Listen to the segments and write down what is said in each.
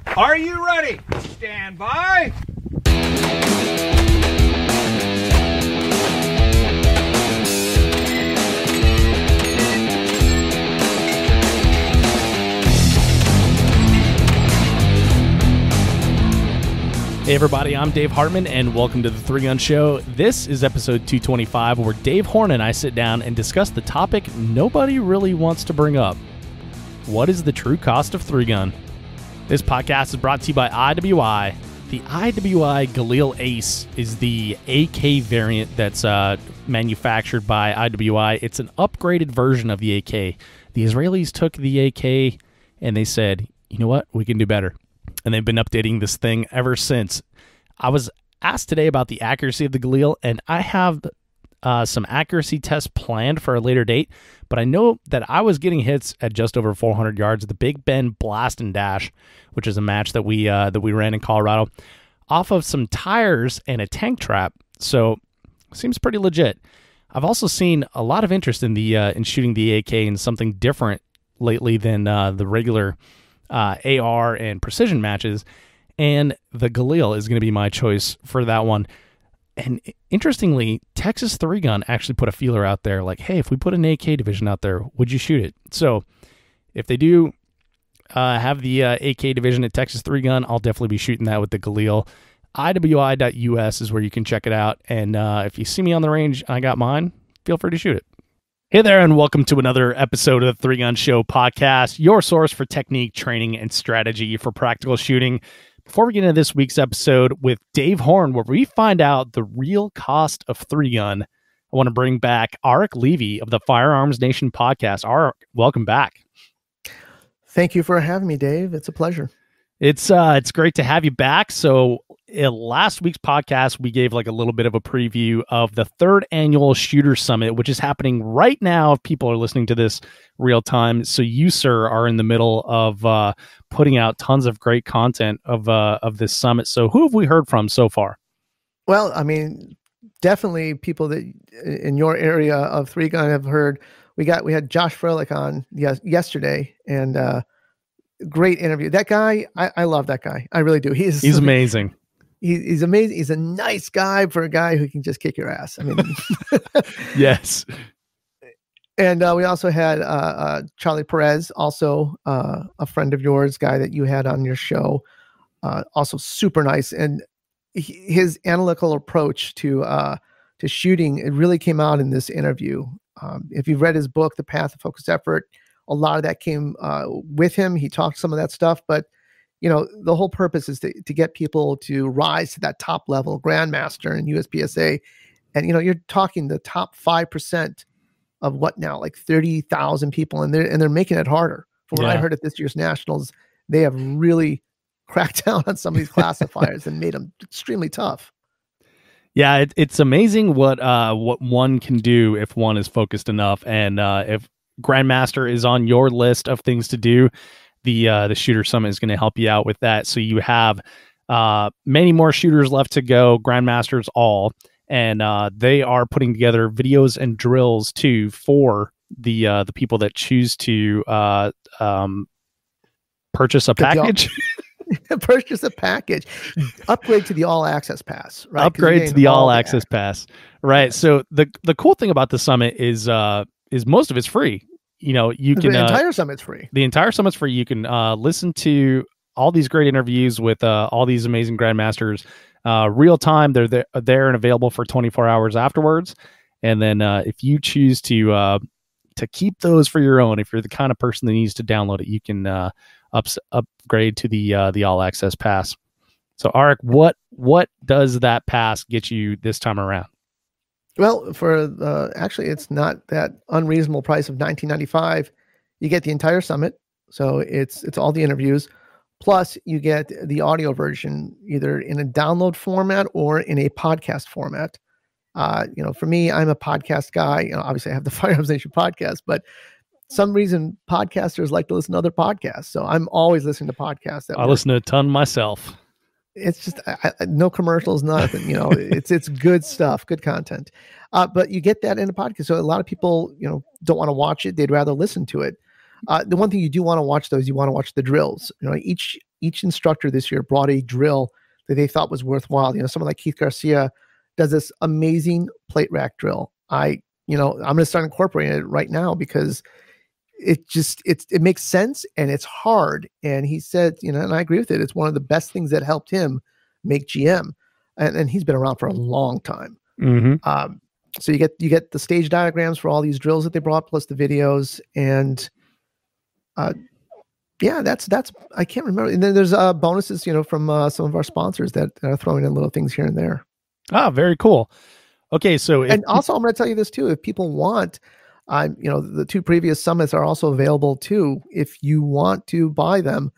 Are you ready? Stand by. Hey everybody, I'm Dave Hartman and welcome to the Three Gun Show. This is episode 225 where Dave Horn and I sit down and discuss the topic nobody really wants to bring up. What is the true cost of three gun? This podcast is brought to you by IWI. The IWI Galil Ace is the AK variant that's manufactured by IWI. It's an upgraded version of the AK. The Israelis took the AK and they said, you know what, we can do better. And they've been updating this thing ever since. I was asked today about the accuracy of the Galil, and I have some accuracy tests planned for a later date, but I know that I was getting hits at just over 400 yards at the Big Bend Blast and Dash, which is a match that we ran in Colorado, off of some tires and a tank trap. So seems pretty legit. I've also seen a lot of interest in the in shooting the AK in something different lately than the regular AR and precision matches, and the Galil is going to be my choice for that one. And interestingly, Texas 3-Gun actually put a feeler out there like, hey, if we put an AK division out there, would you shoot it? So if they do have the AK division at Texas 3-Gun, I'll definitely be shooting that with the Galil. IWI.us is where you can check it out. And if you see me on the range and I got mine, feel free to shoot it. Hey there, and welcome to another episode of the Three Gun Show podcast, your source for technique, training, and strategy for practical shooting. Before we get into this week's episode with Dave Horn, where we find out the real cost of three gun, I want to bring back Arik Levy of the Firearms Nation podcast. Arik, welcome back. Thank you for having me, Dave. It's a pleasure. It's great to have you back. So in last week's podcast, we gave like a little bit of a preview of the third annual Shooter Summit, which is happening right now if people are listening to this real time. So you, sir, are in the middle of putting out tons of great content of this summit. So who have we heard from so far? Well, I mean, definitely people that in your area of three gun have heard. We had Josh Froelich on yesterday, and great interview. That guy, I love that guy. I really do. He's amazing. He's amazing. He's a nice guy for a guy who can just kick your ass. I mean, yes. And we also had Charlie Perez, also a friend of yours, guy that you had on your show, also super nice. And his analytical approach to shooting, it really came out in this interview. If you've read his book, The Path of Focused Effort, a lot of that came with him. He talked some of that stuff, but you know, the whole purpose is to get people to rise to that top level Grandmaster and USPSA. And, you know, you're talking the top 5% of what now, like 30,000 people, and they're making it harder. From what I heard at this year's Nationals, they have really cracked down on some of these classifiers and made them extremely tough. Yeah, it's amazing what one can do if one is focused enough. And if Grandmaster is on your list of things to do, the Shooter Summit is going to help you out with that. So you have many more shooters left to go, Grandmasters all, and they are putting together videos and drills too for the people that choose to purchase a package. Purchase a package, upgrade to the all access pass, right? Upgrade to the all access pass, right? Yes. So the cool thing about the summit is most of it's free. You know, you can the entire summit's free. The entire summit's free. You can listen to all these great interviews with all these amazing Grandmasters, real time. They're there and available for 24 hours afterwards. And then if you choose to keep those for your own, if you're the kind of person that needs to download it, you can upgrade to the all access pass. So, Arik, what does that pass get you this time around? Well, for actually, it's not that unreasonable price of $19.95. You get the entire summit, so it's all the interviews, plus you get the audio version either in a download format or in a podcast format. You know, for me, I'm a podcast guy. You know, obviously, I have the Firearms Nation podcast, but some reason podcasters like to listen to other podcasts, so I'm always listening to podcasts. I listen to a ton myself. It's just no commercials, nothing. You know, it's good stuff, good content. But you get that in a podcast. So a lot of people, you know, don't want to watch it; they'd rather listen to it. The one thing you do want to watch, though, is you want to watch the drills. You know, each each instructor this year brought a drill that they thought was worthwhile. Someone like Keith Garcia does this amazing plate rack drill. I'm going to start incorporating it right now because it makes sense and it's hard. And he said, and I agree with it. It's one of the best things that helped him make GM. And he's been around for a long time. Mm-hmm. So you get the stage diagrams for all these drills that they brought, plus the videos, and that's I can't remember. And then there's bonuses, from some of our sponsors that are throwing in little things here and there. Ah, very cool. Okay, so and also I'm going to tell you this too. If people want, the 2 previous summits are also available too. If you want to buy them,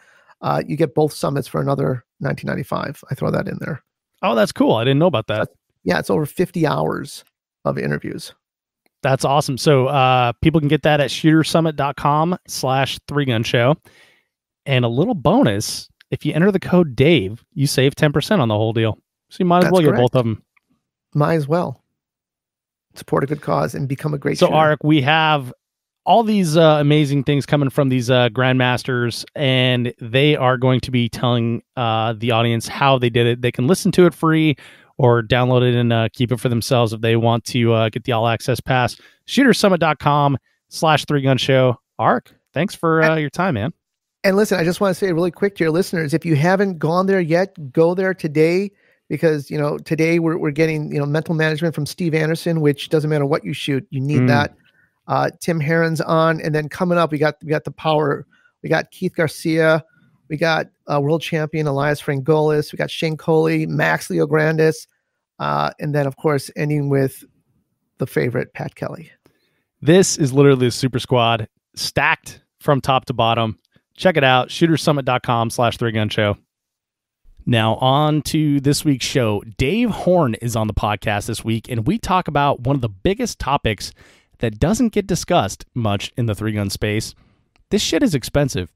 you get both summits for another $19.95. I throw that in there. Oh, that's cool. I didn't know about that. Yeah, it's over 50 hours of interviews. That's awesome. So people can get that at shootersummit.com/3gunshow. And a little bonus, if you enter the code Dave, you save 10% on the whole deal. So you might as well get both of them. Might as well. Support a good cause and become a great So, shooter. Arik, we have all these amazing things coming from these grandmasters, and they are going to be telling the audience how they did it. They can listen to it free or download it and keep it for themselves if they want to get the all access pass. Shootersummit.com/3gunshow. Arik, thanks for your time, man. And listen, I just want to say really quick to your listeners, if you haven't gone there yet, go there today, because today we're getting mental management from Steve Anderson, which doesn't matter what you shoot, you need that. Tim Herron's on, and then coming up we got the power. We got Keith Garcia, we got world champion Elias Frangolis, we got Shane Coley, Max Leograndis, and then of course ending with the favorite Pat Kelly. This is literally the super squad, stacked from top to bottom. Check it out, shootersummit.com/3gunshow. Now on to this week's show. Dave Horn is on the podcast this week, and we talk about one of the biggest topics that doesn't get discussed much in the 3-gun space. This shit is expensive.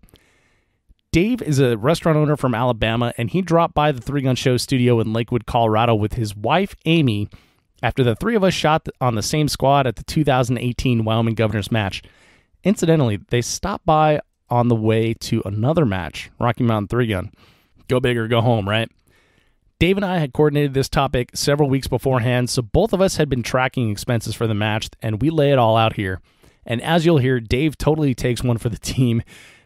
Dave is a restaurant owner from Alabama, and he dropped by the 3-Gun Show studio in Lakewood, Colorado with his wife, Amy, after the 3 of us shot on the same squad at the 2018 Wyoming Governor's match. Incidentally, they stopped by on the way to another match, Rocky Mountain 3-Gun. Go big or go home, right? Dave and I had coordinated this topic several weeks beforehand, so both of us had been tracking expenses for the match, and we lay it all out here. And as you'll hear, Dave totally takes one for the team,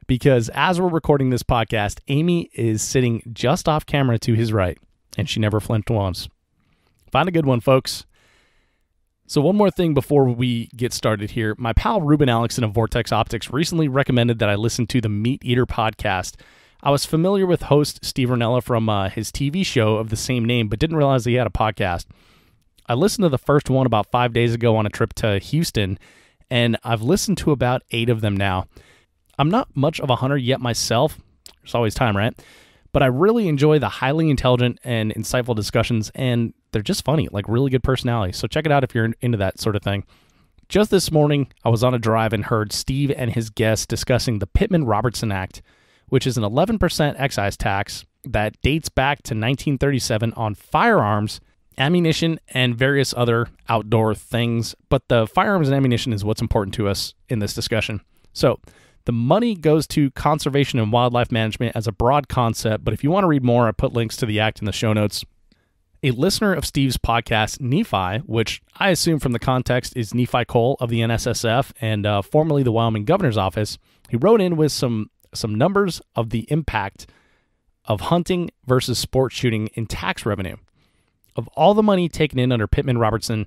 because as we're recording this podcast, Amy is sitting just off camera to his right, and she never flinched once. Find a good one, folks. So one more thing before we get started here. My pal Ruben Alexson of Vortex Optics recently recommended that I listen to the Meat Eater podcast. I was familiar with host Steve Ranella from his TV show of the same name, but didn't realize he had a podcast. I listened to the first one about 5 days ago on a trip to Houston, and I've listened to about 8 of them now. I'm not much of a hunter yet myself. There's always time, right? But I really enjoy the highly intelligent and insightful discussions, and they're just funny, like really good personality. So check it out if you're into that sort of thing. Just this morning, I was on a drive and heard Steve and his guests discussing the Pittman-Robertson Act, which is an 11% excise tax that dates back to 1937 on firearms, ammunition, and various other outdoor things. But the firearms and ammunition is what's important to us in this discussion. So the money goes to conservation and wildlife management as a broad concept, but if you want to read more, I put links to the act in the show notes. A listener of Steve's podcast, Nephi, which I assume from the context is Nephi Cole of the NSSF and formerly the Wyoming Governor's Office, he wrote in with some numbers of the impact of hunting versus sport shooting in tax revenue. Of all the money taken in under Pittman-Robertson,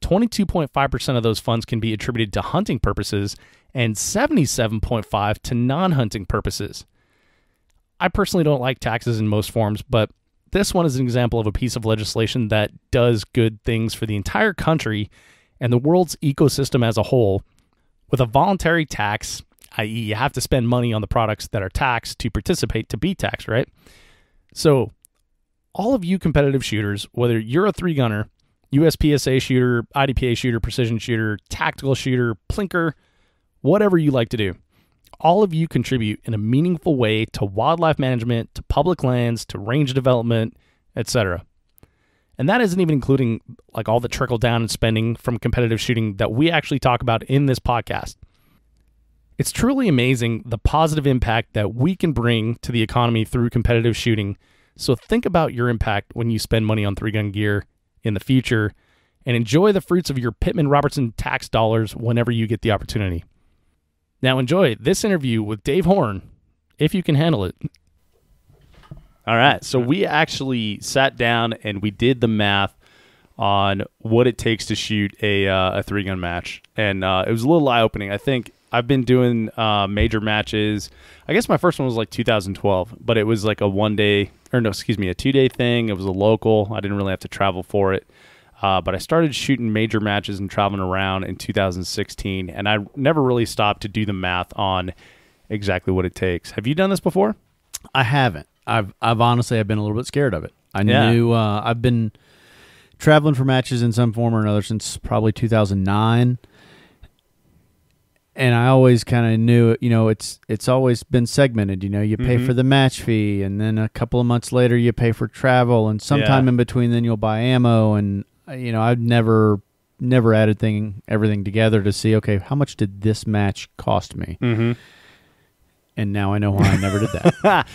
22.5% of those funds can be attributed to hunting purposes and 77.5% to non-hunting purposes. I personally don't like taxes in most forms, but this one is an example of a piece of legislation that does good things for the entire country and the world's ecosystem as a whole. With a voluntary tax, i.e. you have to spend money on the products that are taxed to participate to be taxed, right? So all of you competitive shooters, whether you're a 3-gunner, USPSA shooter, IDPA shooter, precision shooter, tactical shooter, plinker, whatever you like to do, all of you contribute in a meaningful way to wildlife management, to public lands, to range development, etc. And that isn't even including like all the trickle down and spending from competitive shooting that we actually talk about in this podcast. It's truly amazing the positive impact that we can bring to the economy through competitive shooting. So think about your impact when you spend money on 3-gun gear in the future, and enjoy the fruits of your Pittman-Robertson tax dollars whenever you get the opportunity. Now enjoy this interview with Dave Horn, if you can handle it. All right, so we actually sat down and we did the math on what it takes to shoot a 3-gun match, and it was a little eye-opening. I think I've been doing major matches. I guess my first one was like 2012, but it was like a 2-day thing. It was a local. I didn't really have to travel for it. But I started shooting major matches and traveling around in 2016, and I never really stopped to do the math on exactly what it takes. Have you done this before? I haven't. I've honestly been a little bit scared of it. I knew I've been traveling for matches in some form or another since probably 2009, and I always kind of knew, it's always been segmented. You pay for the match fee, and then a couple of months later you pay for travel, and sometime in between then you'll buy ammo. And I've never added everything together to see, okay, how much did this match cost me? And now I know why I never did that.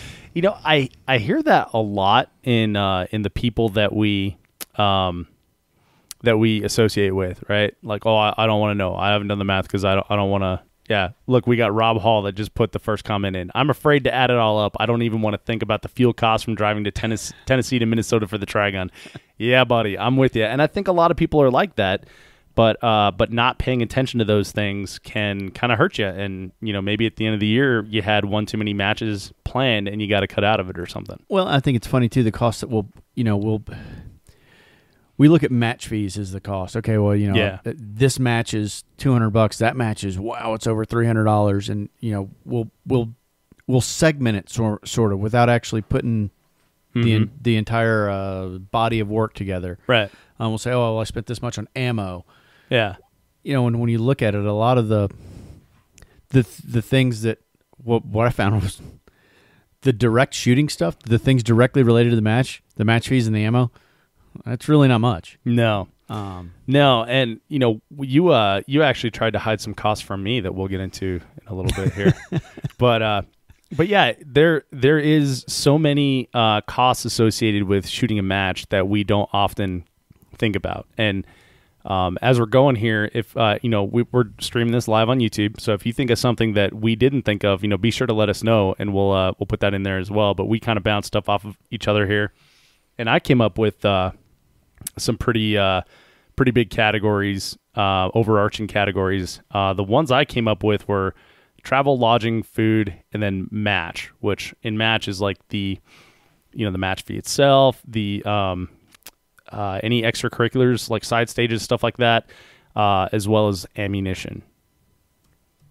I hear that a lot in the people that we associate with, right? Like, I don't want to know. I haven't done the math because I don't want to. Yeah, look, we got Rob Hall that just put the first comment in. I'm afraid to add it all up. I don't even want to think about the fuel costs from driving to Tennessee to Minnesota for the Trigun. Yeah, buddy, I'm with you. And I think a lot of people are like that, but not paying attention to those things can kind of hurt you. And maybe at the end of the year you had one too many matches planned and you got to cut out of it or something. Well, I think it's funny too, the cost that we look at match fees as the cost. Okay, well, this match is $200. That match is, wow, it's over $300. And we'll segment it sort of without actually putting the entire body of work together. Right. We'll say, oh, well, I spent this much on ammo. Yeah. And when you look at it, a lot of the things that what I found was the direct shooting stuff, the things directly related to the match fees and the ammo. That's really not much. No. No, and you actually tried to hide some costs from me that we'll get into in a little bit here. But yeah, there is so many costs associated with shooting a match that we don't often think about. And as we're going here, if we're streaming this live on YouTube, so if you think of something that we didn't think of, be sure to let us know, and we'll put that in there as well. But we kind of bounce stuff off of each other here. And I came up with some pretty big categories, overarching categories. The ones I came up with were travel, lodging, food, and then match, which in match is like the match fee itself, the any extracurriculars like side stages, stuff like that, as well as ammunition.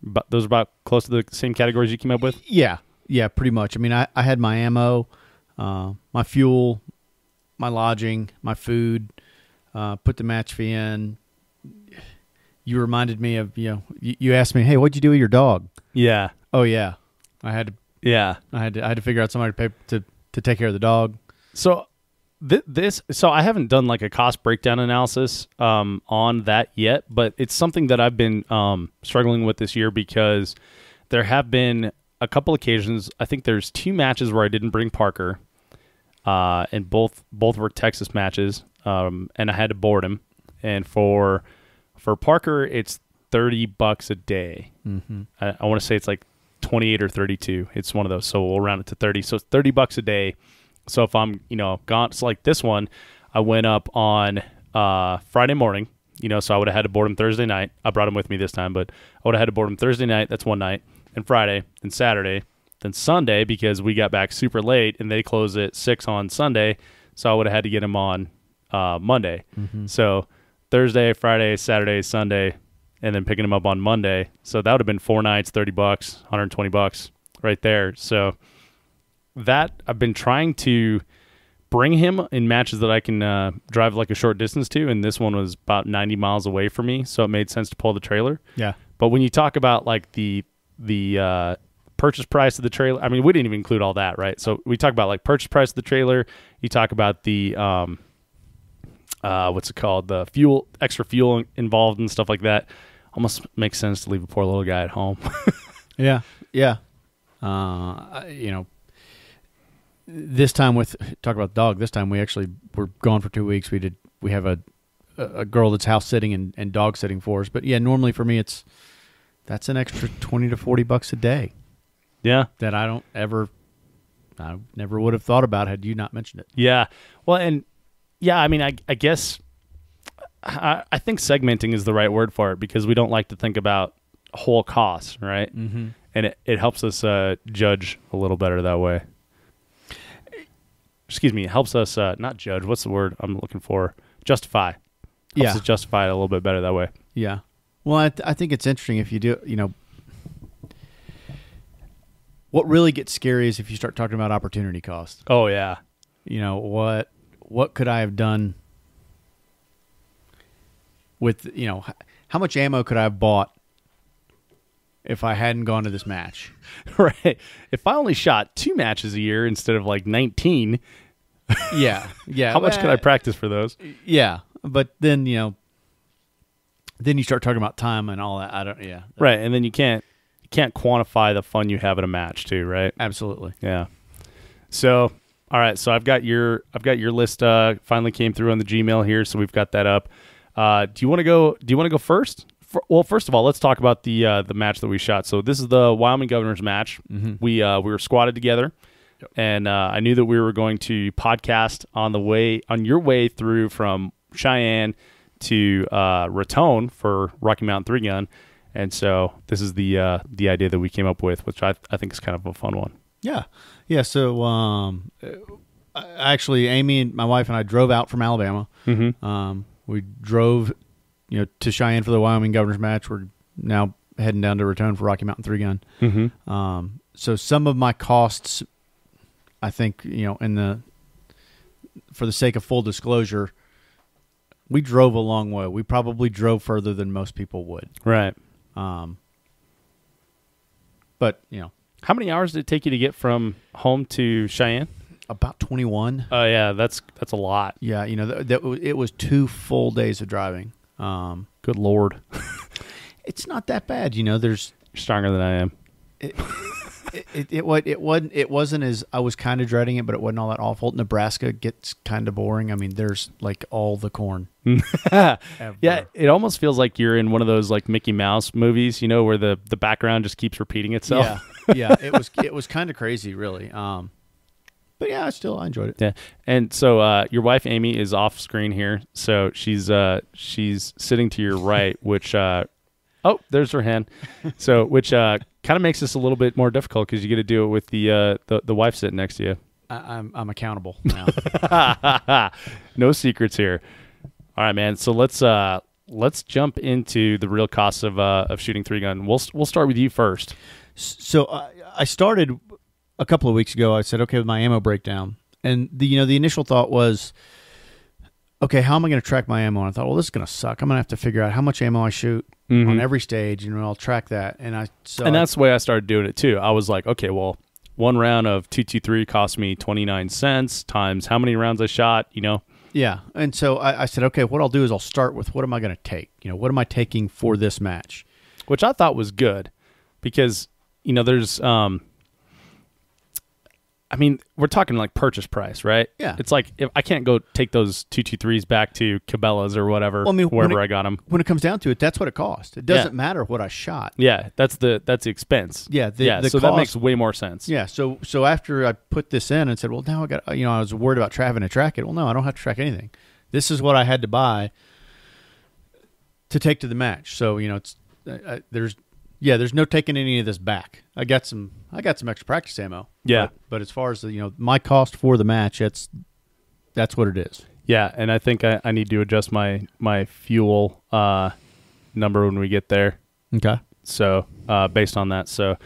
But those are about close to the same categories you came up with? Yeah, pretty much. I mean, I had my ammo, my fuel, my lodging, my food, put the match fee in. You reminded me of, you asked me, hey, what'd you do with your dog? Yeah. Oh yeah. I had to figure out somebody to pay to take care of the dog. So so I haven't done like a cost breakdown analysis on that yet, but it's something that I've been struggling with this year because there have been a couple occasions. I think there's 2 matches where I didn't bring Parker. And both were Texas matches, and I had to board him. And for Parker, it's $30 a day. I want to say it's like 28 or 32. It's one of those, so we'll round it to 30. So it's $30 a day. So if I'm gone, so like this one, I went up on Friday morning. So I would have had to board him Thursday night. I brought him with me this time, but I would have had to board him Thursday night. That's one night, and Friday, and Saturday. Then Sunday, because we got back super late and they close at 6 on Sunday, so I would have had to get him on Monday. So Thursday, Friday, Saturday, Sunday, and then picking him up on Monday. So that would have been 4 nights, $30, $120 right there. So that I've been trying to bring him in matches that I can drive like a short distance to, and this one was about 90 miles away from me, so it made sense to pull the trailer. Yeah. But when you talk about like the purchase price of the trailer, I mean, we didn't even include all that, right? So we talk about like purchase price of the trailer. You talk about the what's it called, the extra fuel involved and stuff like that. Almost makes sense to leave a poor little guy at home. Yeah. This time talk about the dog. This time we actually were gone for 2 weeks. We have a girl that's house sitting and dog sitting for us. But yeah, normally for me that's an extra $20 to $40 a day. Yeah. That I never would have thought about had you not mentioned it. Yeah. Well, and yeah, I mean, I guess I think segmenting is the right word for it, because we don't like to think about whole costs, right? Mm-hmm. And it helps us judge a little better that way. Excuse me, it helps us not judge. What's the word I'm looking for? Justify. Helps us justify it a little bit better that way. Yeah. Well, I think it's interesting if you do, what really gets scary is if you start talking about opportunity cost. Oh, yeah. What could I have done with, how much ammo could I have bought if I hadn't gone to this match? Right. If I only shot 2 matches a year instead of like 19. Yeah. How much could I practice for those? Yeah. But then, then you start talking about time and all that. Right. And then you can't quantify the fun you have at a match too, right? Absolutely. Yeah. So, all right. So I've got your list finally came through on the Gmail here. So we've got that up. Do you want to go first? Well, first of all, let's talk about the match that we shot. So this is the Wyoming Governor's match. Mm-hmm. We were squatted together, yep. And I knew that we were going to podcast on your way through from Cheyenne to Raton for Rocky Mountain 3-gun, and so this is the idea that we came up with, which I think is kind of a fun one. Yeah. So actually, Amy and my wife and I drove out from Alabama. Mm-hmm. We drove to Cheyenne for the Wyoming Governor's match. We're now heading down to Raton for Rocky Mountain 3-gun. Mm-hmm. So some of my costs, I think, for the sake of full disclosure, we drove a long way. We probably drove further than most people would. Right. But, how many hours did it take you to get from home to Cheyenne? About 21. Oh, yeah, that's a lot. Yeah, it was 2 full days of driving. Good Lord. It's not that bad. There's You're stronger than I am. It wasn't as, I was kind of dreading it, but it wasn't all that awful. Nebraska gets kind of boring. I mean, there's like all the corn. Yeah, it almost feels like you're in one of those like Mickey Mouse movies, where the background just keeps repeating itself. Yeah. It was kind of crazy, really. But yeah, I enjoyed it. Yeah, and so your wife Amy is off screen here, so she's sitting to your right, which there's her hand. So which kind of makes this a little bit more difficult because you get to do it with the wife sitting next to you. I'm accountable now. No secrets here. All right, man. So let's jump into the real costs of shooting 3-gun. We'll start with you first. So I started a couple of weeks ago. I said, okay, with my ammo breakdown, and the initial thought was, okay, how am I going to track my ammo? And I thought, well, this is going to suck. I'm going to have to figure out how much ammo I shoot on every stage, and I'll track that. And that's the way I started doing it too. I was like, okay, well, one round of 223 cost me 29 cents times how many rounds I shot, Yeah. And so I said, okay, what I'll do is I'll start with what am I going to take? What am I taking for this match? Which I thought was good because, there's, we're talking like purchase price, right? Yeah. It's like if I can't go take those 223s back to Cabela's or whatever, wherever I got them. When it comes down to it, that's what it cost. It doesn't matter what I shot. Yeah, that's the expense. Yeah, the so cost, that makes way more sense. Yeah, so after I put this in and said, well, now I got, I was worried about having to track it. Well, no, I don't have to track anything. This is what I had to buy to take to the match. So it's there's no taking any of this back. I got some extra practice ammo. Yeah, but as far as my cost for the match, that's what it is. Yeah, and I think I need to adjust my fuel number when we get there. Okay. So based on that, so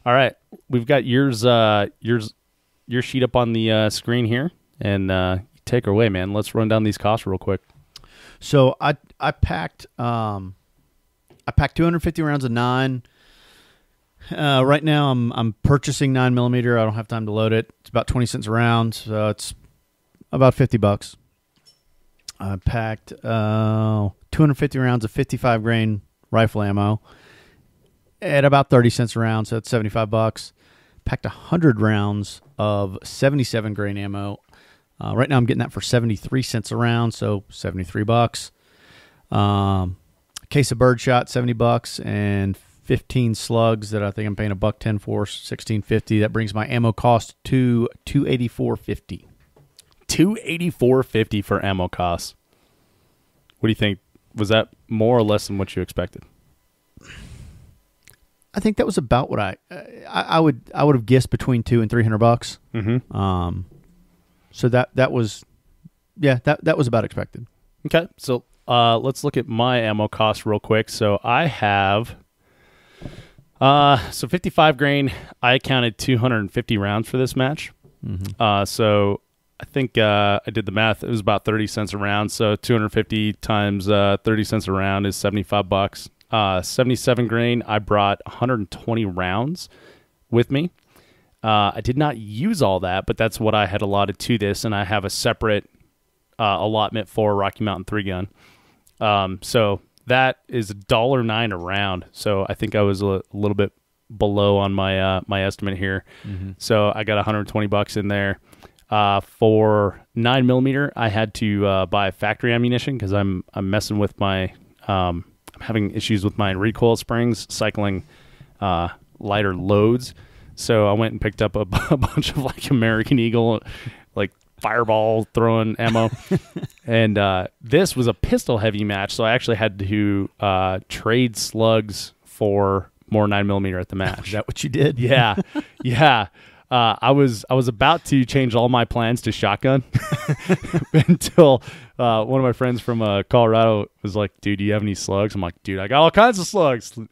all right, we've got your sheet up on the screen here, and take her away, man. Let's run down these costs real quick. So I packed 250 rounds of 9. Right now I'm purchasing 9mm. I don't have time to load it. It's about 20 cents a round, so it's about $50. I packed 250 rounds of 55 grain rifle ammo. at about 30 cents a round, so that's $75. Packed 100 rounds of 77 grain ammo. Right now I'm getting that for 73 cents a round, so $73. Case of birdshot, $70, and 15 slugs that I think I'm paying $1.10 for, $16.50. That brings my ammo cost to $284.50. $284.50 for ammo costs. What do you think? Was that more or less than what you expected? I think that was about what I would have guessed between $200 and $300. Mm-hmm. So that was about expected. Okay, so let's look at my ammo costs real quick. So I have 55 grain. I counted 250 rounds for this match. Mm-hmm. So I think I did the math. It was about 30 cents a round. So 250 times 30 cents a round is $75. 77 grain, I brought 120 rounds with me. I did not use all that, but that's what I had allotted to this, and I have a separate allotment for Rocky Mountain 3-gun. So that is $1.09 a round. So I think I was a little bit below on my my estimate here. Mm-hmm. So I got $120 in there. For 9mm, I had to buy factory ammunition because I'm messing with my I'm having issues with my recoil springs cycling lighter loads. So I went and picked up a bunch of like American Eagle, like fireball throwing ammo. And this was a pistol heavy match. So I actually had to trade slugs for more 9mm at the match. Is that what you did? Yeah. Yeah. I was about to change all my plans to shotgun until one of my friends from Colorado was like, dude, do you have any slugs? I'm like, dude, I got all kinds of slugs. Do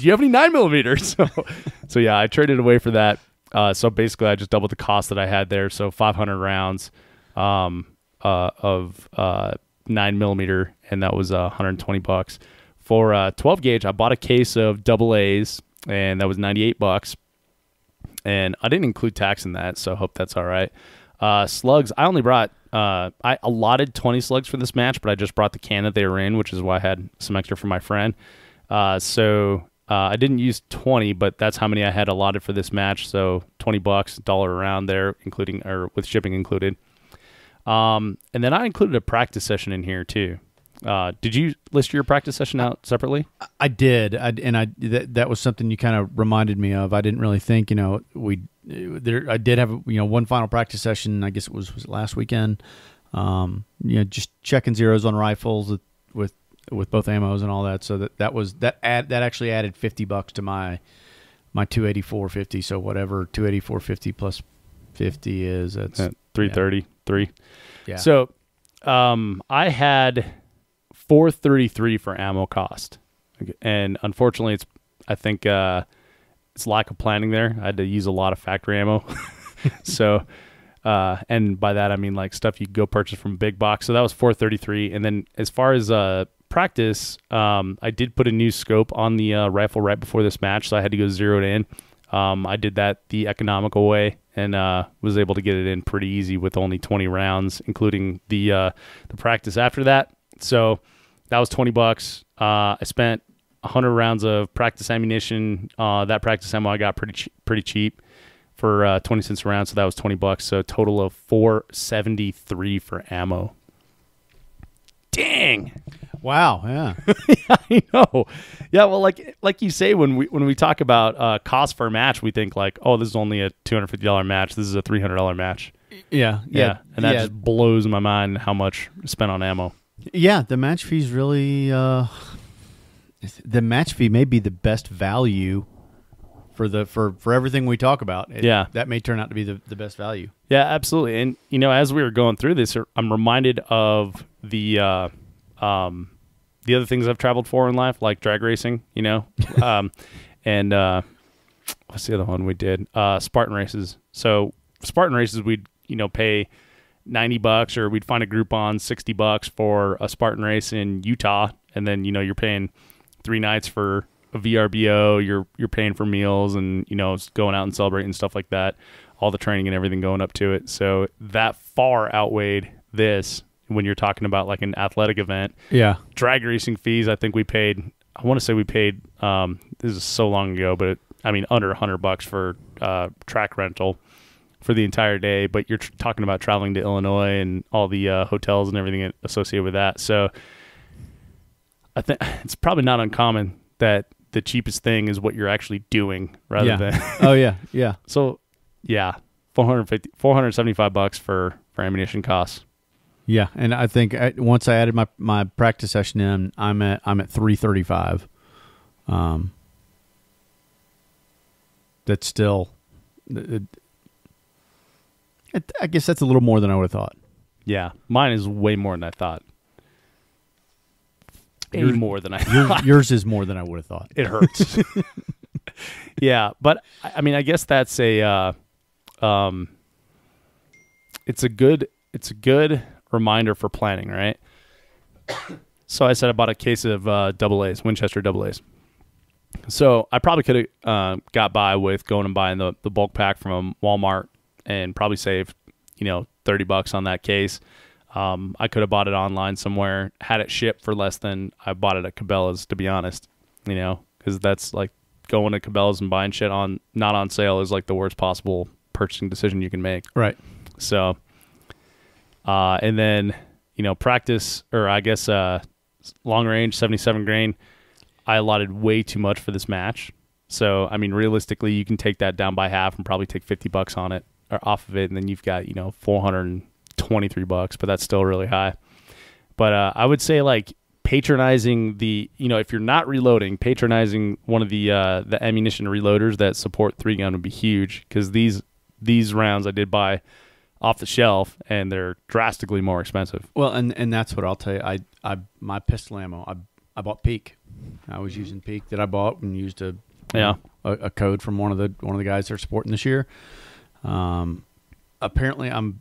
you have any 9mm? So yeah, I traded away for that. So basically I just doubled the cost that I had there. So 500 rounds of 9mm, and that was $120. For 12 gauge, I bought a case of AA's, and that was $98. And I didn't include tax in that, so I hope that's all right. Slugs, I only brought, I allotted 20 slugs for this match, but I just brought the can that they were in, which is why I had some extra for my friend. So I didn't use 20, but that's how many I had allotted for this match. So $20, $1 around there, including or with shipping included. And then I included a practice session in here too. Did you list your practice session out separately? I did. That was something you kind of reminded me of. I didn't really think, I did have, one final practice session. I guess was it last weekend. Just checking zeros on rifles with both ammos and all that. So that actually added $50 to my $284.50. So whatever $284.50 plus 50 is, that's $333. Yeah. So, I had $433 for ammo cost, and unfortunately, I think it's lack of planning there. I had to use a lot of factory ammo, so and by that I mean like stuff you go purchase from big box. So that was $433, and then as far as practice, I did put a new scope on the rifle right before this match, so I had to go zeroed in. I did that the economical way, and was able to get it in pretty easy with only 20 rounds, including the practice after that. So that was $20. I spent 100 rounds of practice ammunition. That practice ammo I got pretty cheap for 20 cents a round, so that was $20. So a total of $473 for ammo. Dang. Wow. Yeah. Yeah, I know. Yeah, well, like you say, when we talk about cost for a match, we think like, oh, this is only a $250 match. This is a $300 match. Yeah. And that just blows my mind how much spent on ammo. Yeah, the match fee's really the match fee may be the best value for everything we talk about. That may turn out to be the best value. Yeah, absolutely. And as we were going through this, I'm reminded of the other things I've traveled for in life, like drag racing, and what's the other one we did? Spartan races. So Spartan races, we'd pay $90, or we'd find a Groupon $60 for a Spartan race in Utah, and then you're paying 3 nights for a VRBO. You're paying for meals, and going out and celebrating stuff like that, all the training and everything going up to it. So that far outweighed this when you're talking about like an athletic event. Yeah. Drag racing fees, I think we paid I want to say we paid, this is so long ago, but under $100 for track rental for the entire day. But you're talking about traveling to Illinois and all the hotels and everything associated with that. So I think it's probably not uncommon that the cheapest thing is what you're actually doing rather than. Oh yeah. Yeah. So yeah, $475 for ammunition costs. Yeah, and I think once I added my practice session in, I'm at $335. That's still, I guess that's a little more than I would have thought. Yeah, mine is way more than I thought. More than I thought. Yours is more than I would have thought. It hurts. Yeah, but I guess that's a it's a good reminder for planning, right? So I said I bought a case of AA's, Winchester AA's. So I probably could have got by with going and buying the bulk pack from Walmart and probably saved, $30 on that case. I could have bought it online somewhere, had it shipped for less than I bought it at Cabela's, to be honest, because that's like going to Cabela's and buying shit not on sale is like the worst possible purchasing decision you can make. Right. So, and then, practice, or I guess long range 77 grain, I allotted way too much for this match. So, realistically, you can take that down by half and probably take $50 on it or off of it. And then you've got, $423, but that's still really high. But I would say like patronizing if you're not reloading, patronizing one of the ammunition reloaders that support 3-gun would be huge, because these rounds I did buy off the shelf and they're drastically more expensive. Well, and that's what I'll tell you. I my pistol ammo, I bought Peak. I was using Peak that I bought and used a code from one of the guys they're supporting this year. Apparently I'm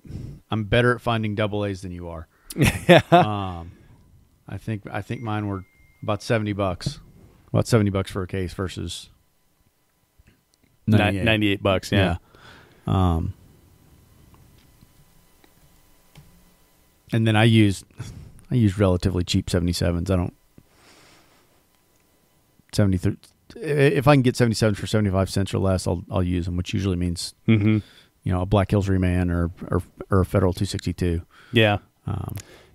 better at finding AA's than you are. Yeah. I think mine were about $70. About $70 for a case versus $98. Yeah. And then I use relatively cheap 77s. I don't 73. If I can get 77s for 75 cents or less, I'll use them, which usually means a Black Hills Reman or a Federal 262. Yeah.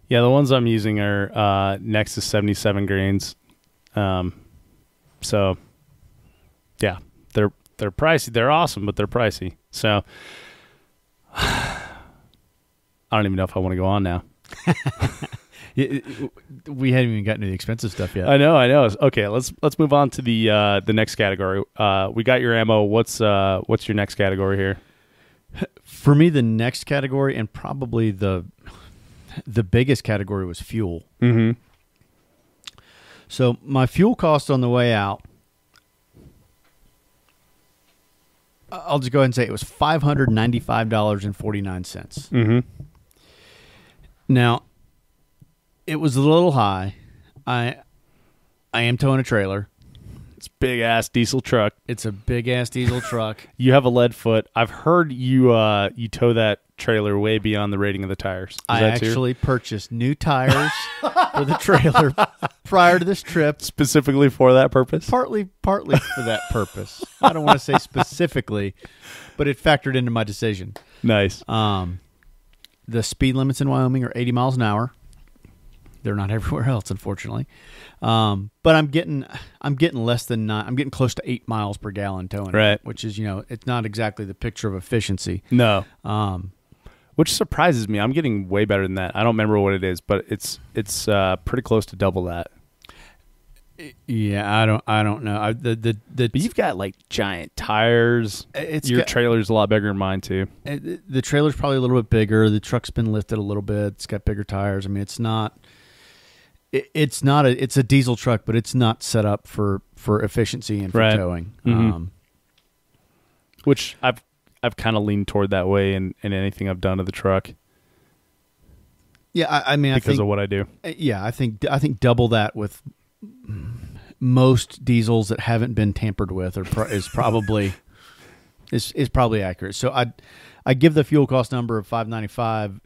Yeah, the ones I'm using are Nexus 77 grains. So yeah, they're pricey. They're awesome, but they're pricey. So I don't even know if I want to go on now. We hadn't even gotten to the expensive stuff yet. I know. Okay, let's move on to the next category. We got your ammo. What's your next category here? For me, the next category, and probably the biggest category, was fuel. Mm-hmm. So my fuel cost on the way out, I'll just go ahead and say it was $595.49. Mm-hmm. Now, it was a little high. I am towing a trailer. It's a big ass diesel truck. It's a big ass diesel truck. You have a lead foot. I've heard you tow that trailer way beyond the rating of the tires. I actually purchased new tires for the trailer prior to this trip, specifically for that purpose. Partly for that purpose. I don't want to say specifically, but it factored into my decision. Nice. The speed limits in Wyoming are 80 miles an hour. They're not everywhere else, unfortunately. But I'm getting less than 9. I'm getting close to 8 miles per gallon towing, right? Which is, it's not exactly the picture of efficiency. No. Which surprises me. I'm getting way better than that. I don't remember what it is, but it's pretty close to double that. Yeah, I don't know. But you've got like giant tires. Your trailer's a lot bigger than mine too. The trailer's probably a little bit bigger. The truck's been lifted a little bit. It's got bigger tires. It's not. It's a diesel truck, but it's not set up for efficiency and for towing. Mm-hmm. Which I've kind of leaned toward that way in anything I've done to the truck. Yeah, because of what I do. Yeah, I think double that with most diesels that haven't been tampered with is probably accurate. So I give the fuel cost number of $595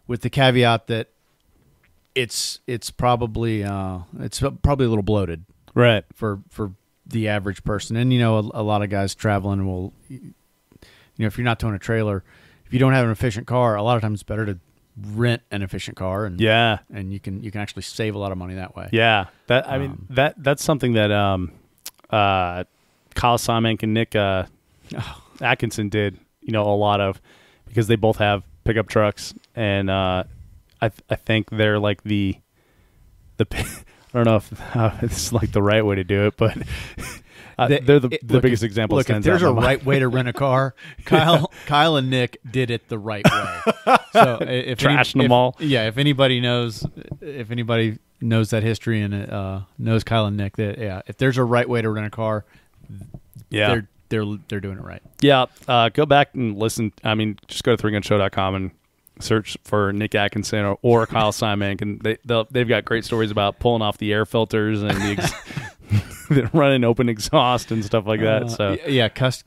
with the caveat that it's probably a little bloated. Right. for the average person. And a lot of guys traveling will, if you're not towing a trailer, if you don't have an efficient car, a lot of times it's better to rent an efficient car, and you can actually save a lot of money that way. Yeah, that's something that Kyle Simonk and Nick Atkinson did, a lot of, because they both have pickup trucks, and I think they're like the I don't know if this is like the right way to do it, but they're the biggest example. Look, if there's a right way to rent a car, Kyle and Nick did it the right way. So if trashing them all, if anybody knows that history and knows Kyle and Nick, that if there's a right way to rent a car, they're doing it right. Yeah, go back and listen. I mean, just go to 3gunshow.com and search for Nick Atkinson or Kyle Simonk, and they've got great stories about pulling off the air filters and running open exhaust and stuff like that. So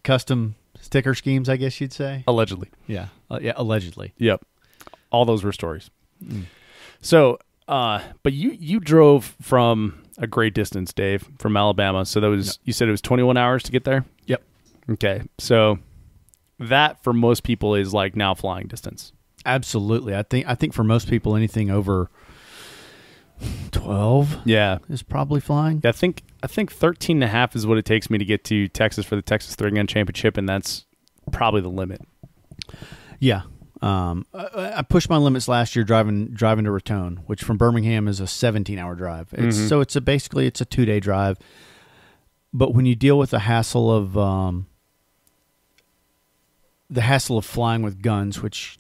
custom sticker schemes, I guess you'd say. Allegedly. Yeah, allegedly. Yep. All those were stories. So, but you drove from a great distance, Dave, from Alabama. So that was, you said it was 21 hours to get there? Yep. Okay. So that for most people is like now flying distance. Absolutely. I think for most people, anything over 12 is probably flying. Yeah, I think 13 and a half is what it takes me to get to Texas for the Texas 3-Gun Championship, and that's probably the limit. Yeah. I pushed my limits last year driving to Raton, which from Birmingham is a 17-hour drive. So it's basically a 2-day drive. But when you deal with the hassle of flying with guns, which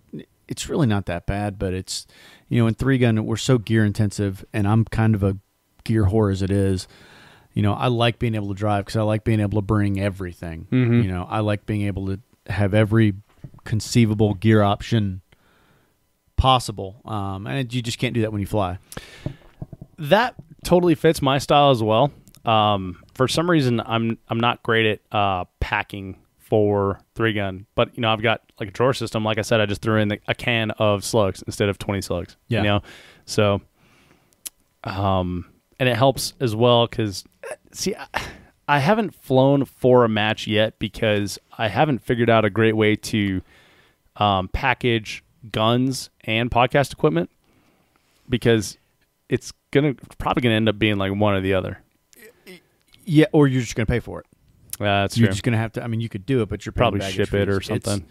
it's really not that bad, but it's, in 3-gun, we're so gear intensive, and I'm kind of a gear whore as it is. I like being able to drive because I like being able to bring everything. I like being able to have every conceivable gear option possible, and you just can't do that when you fly. That totally fits my style as well. For some reason, I'm not great at packing for 3-gun, but I've got like a drawer system. Like I said, I just threw in a can of slugs instead of 20 slugs. So and it helps as well because I haven't flown for a match yet because I haven't figured out a great way to package guns and podcast equipment, because it's probably gonna end up being like one or the other. Yeah, or you're just gonna pay for it. That's You're true. just gonna have to. I mean, you could do it, but you're probably ship it or something.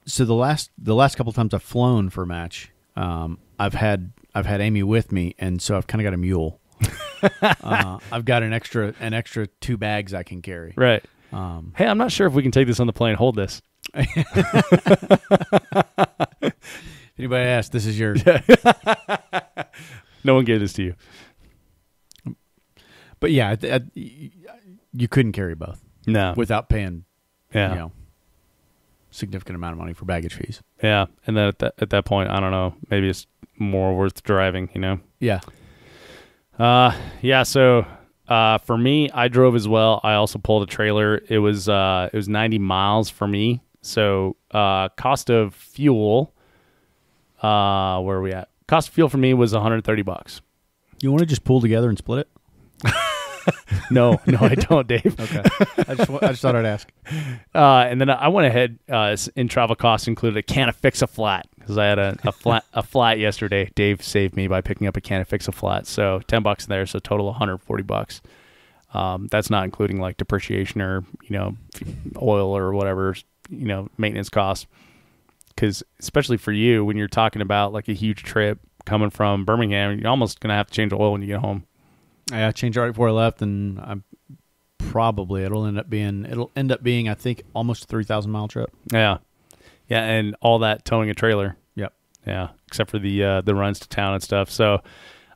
So the last couple of times I've flown for a match, I've had Amy with me, and so I've kind of got a mule. I've got an extra 2 bags I can carry. Right. Hey, I'm not sure if we can take this on the plane. Hold this. If anybody asks, this is yours. No one gave this to you. But yeah, you couldn't carry both. No. Without paying, significant amount of money for baggage fees. Yeah, and then at that point, I don't know, maybe it's more worth driving. Yeah. So for me, I drove as well. I also pulled a trailer. It was 90 miles for me. So cost of fuel, where are we at? Cost of fuel for me was $130. You want to just pull together and split it? No, I don't, Dave. Okay. I just thought I'd ask. And then I went ahead, in travel costs included a can of Fix-A-Flat, because I had a flat yesterday. Dave saved me by picking up a can of Fix-A-Flat. So $10 there, so total $140. That's not including like depreciation or, oil or whatever, maintenance costs. Because especially for you, when you're talking about like a huge trip coming from Birmingham, you're almost going to have to change oil when you get home. I changed right before I left, and it'll end up being I think almost a 3,000-mile trip. Yeah, and all that towing a trailer. Yep. Yeah, except for the runs to town and stuff. So,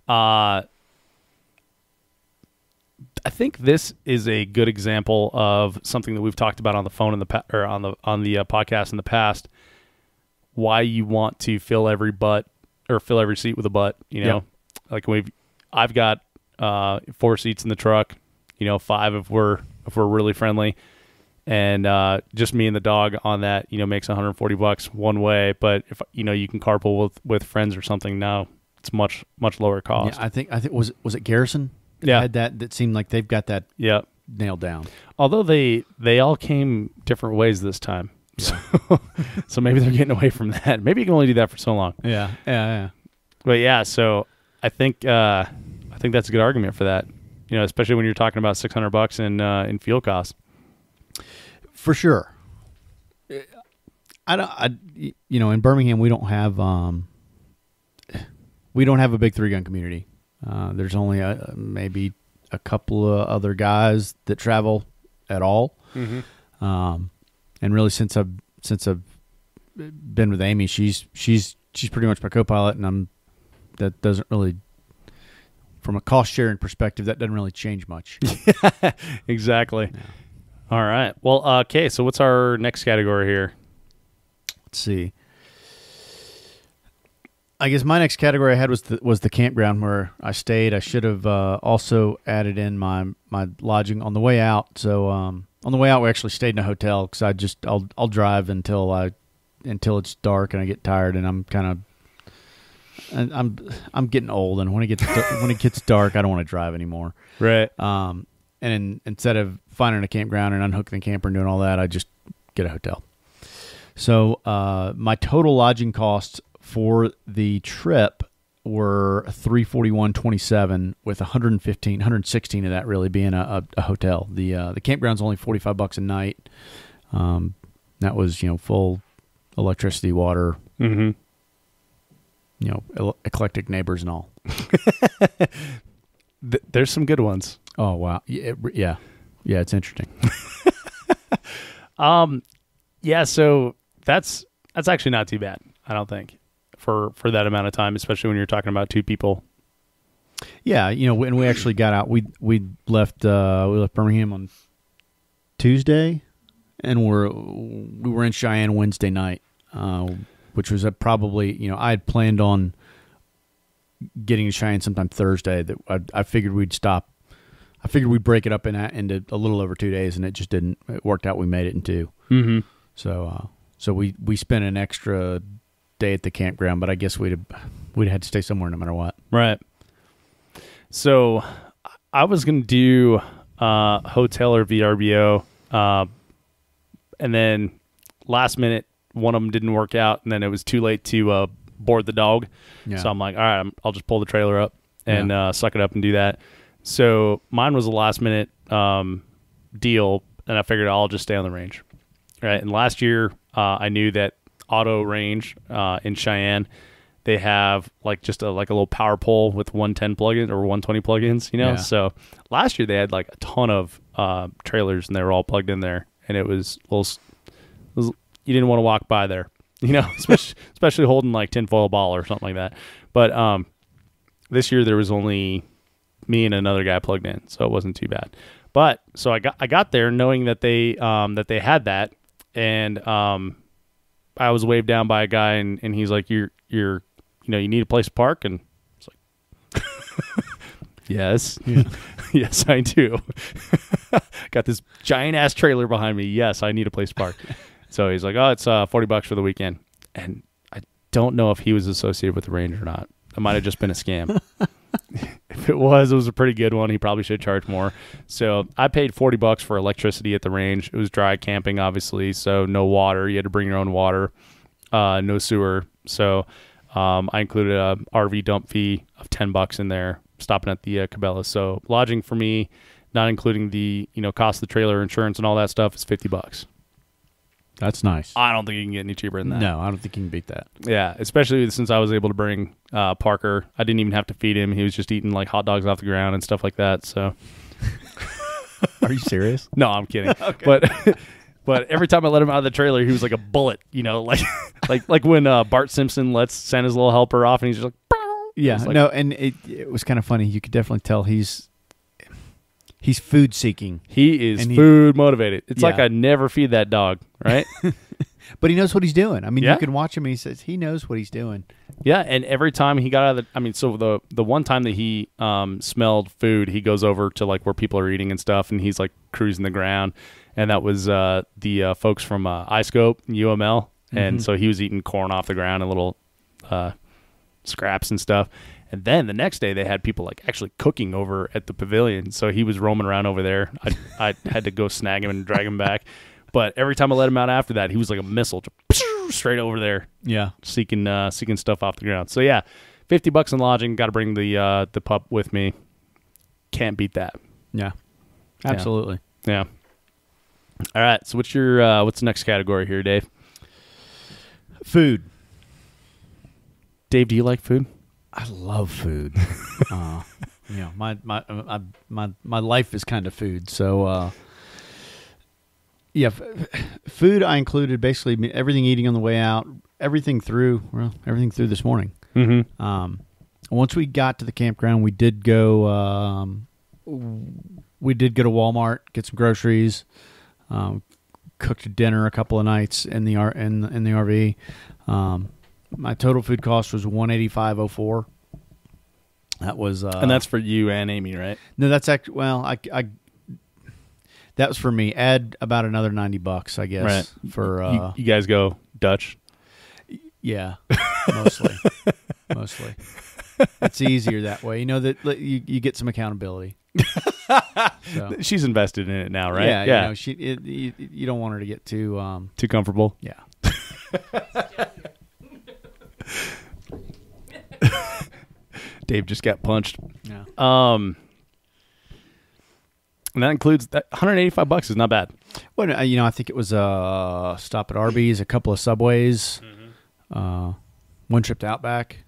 I think this is a good example of something that we've talked about on the phone on the podcast in the past. Why you want to fill every seat with a butt? Yep. Like I've got 4 seats in the truck, 5 if we're really friendly, and just me and the dog on that, makes $140 one way. But if you can carpool with friends or something, now it's much lower cost. Yeah, I think was it Garrison? had that seemed like they've got that nailed down. Although they all came different ways this time. So maybe they're getting away from that. Maybe you can only do that for so long. Yeah. But yeah, so I think that's a good argument for that. Especially when you're talking about $600 in fuel costs. For sure. In Birmingham we don't have a big 3-gun community. There's only maybe a couple of other guys that travel at all. Mm-hmm. And really since I've been with Amy, she's pretty much my co-pilot, and that doesn't really, from a cost sharing perspective, that doesn't really change much. Exactly. Yeah. All right. Well, okay. So what's our next category here? Let's see. I guess my next category I had was the campground where I stayed. I should have also added in my lodging on the way out. So on the way out, we actually stayed in a hotel because I'll drive until it's dark and I get tired, and I'm getting old, and when it gets dark, I don't want to drive anymore. Right. And instead of finding a campground and unhooking the camper and doing all that, I just get a hotel. So my total lodging costs for the trip were $341.27, with $116 of that really being a hotel. The campground's only $45 a night. That was full electricity, water, mm-hmm. Eclectic neighbors and all. There's some good ones. Oh wow, yeah, it's interesting. Yeah, so that's actually not too bad, I don't think, for that amount of time, especially when you're talking about 2 people. Yeah, when we actually got out, we left Birmingham on Tuesday, and we were in Cheyenne Wednesday night, which was probably I had planned on getting to Cheyenne sometime Thursday. That I figured we'd stop. I figured we'd break it up into a little over 2 days, and it just didn't. It worked out. We made it in 2. Mm-hmm. So we spent an extra day at the campground, but I guess we'd had to stay somewhere no matter what. Right. So I was going to do hotel or VRBO, and then last minute one of them didn't work out, and then it was too late to board the dog. Yeah. So I'm like, all right, I'll just pull the trailer up and suck it up and do that. So mine was a last minute deal, and I figured I'll just stay on the range. Right. And last year I knew that Auto Range in Cheyenne, they have just a little power pole with 110 plugins or 120 plugins, Yeah. So last year they had a ton of trailers, and they were all plugged in there, and it was you didn't want to walk by there, especially holding tinfoil ball or something like that. But this year there was only me and another guy plugged in, so it wasn't too bad. But so I got there knowing that they had that, and I was waved down by a guy, and he's like, you need a place to park, and it's like, yes, yes, I do. Got this giant ass trailer behind me. Yes, I need a place to park. So he's like, oh, it's $40 for the weekend, and I don't know if he was associated with the range or not. It might have just been a scam. If it was a pretty good one. He probably should charge more. So I paid $40 for electricity at the range. It was dry camping, obviously, so no water. You had to bring your own water, no sewer. So I included a RV dump fee of $10 in there, stopping at the Cabela's. So lodging for me, not including the cost of the trailer, insurance, and all that stuff, is $50. That's nice. I don't think you can get any cheaper than that. No, I don't think you can beat that. Yeah, especially since I was able to bring Parker. I didn't even have to feed him. He was just eating hot dogs off the ground and stuff like that. So, are you serious? No, I'm kidding. Okay. But every time I let him out of the trailer, he was like a bullet. Like when Bart Simpson lets Santa's little helper off, and he's just like, pow! Yeah, no, and it was kind of funny. You could definitely tell he's food seeking. He is food motivated. It's like I never feed that dog, right? But he knows what he's doing. I mean, you can watch him, and he knows what he's doing. Yeah, and every time he got out of so the one time that he smelled food, he goes over to where people are eating and stuff, and he's cruising the ground, and that was the folks from iScope, UML, and so he was eating corn off the ground and little scraps and stuff. And then the next day they had people like actually cooking over at the pavilion. So he was roaming around over there. I had to go snag him and drag him back. But every time I let him out after that, he was like a missile, just straight over there. Yeah, seeking stuff off the ground. So yeah, $50 in lodging. Got to bring the pup with me. Can't beat that. Yeah, absolutely. Yeah. All right. So what's the next category here, Dave? Food. Dave, do you like food? I love food. My life is kind of food. So, food I included basically everything eating on the way out, everything through this morning. Mm-hmm. Once we got to the campground, we did go to Walmart, get some groceries, cooked dinner a couple of nights in the RV. My total food cost was $185.04. That was, and that's for you and Amy, right? No, that's actually that was for me. Add about another $90, I guess. Right. For you guys go Dutch. Yeah, mostly. It's easier that way. You know that you get some accountability. So. She's invested in it now, right? Yeah. You know, you don't want her to get too comfortable. Yeah. Dave just got punched. Yeah. And that includes that $185 is not bad. Well, I think it was a stop at Arby's, a couple of Subways, one trip to Outback.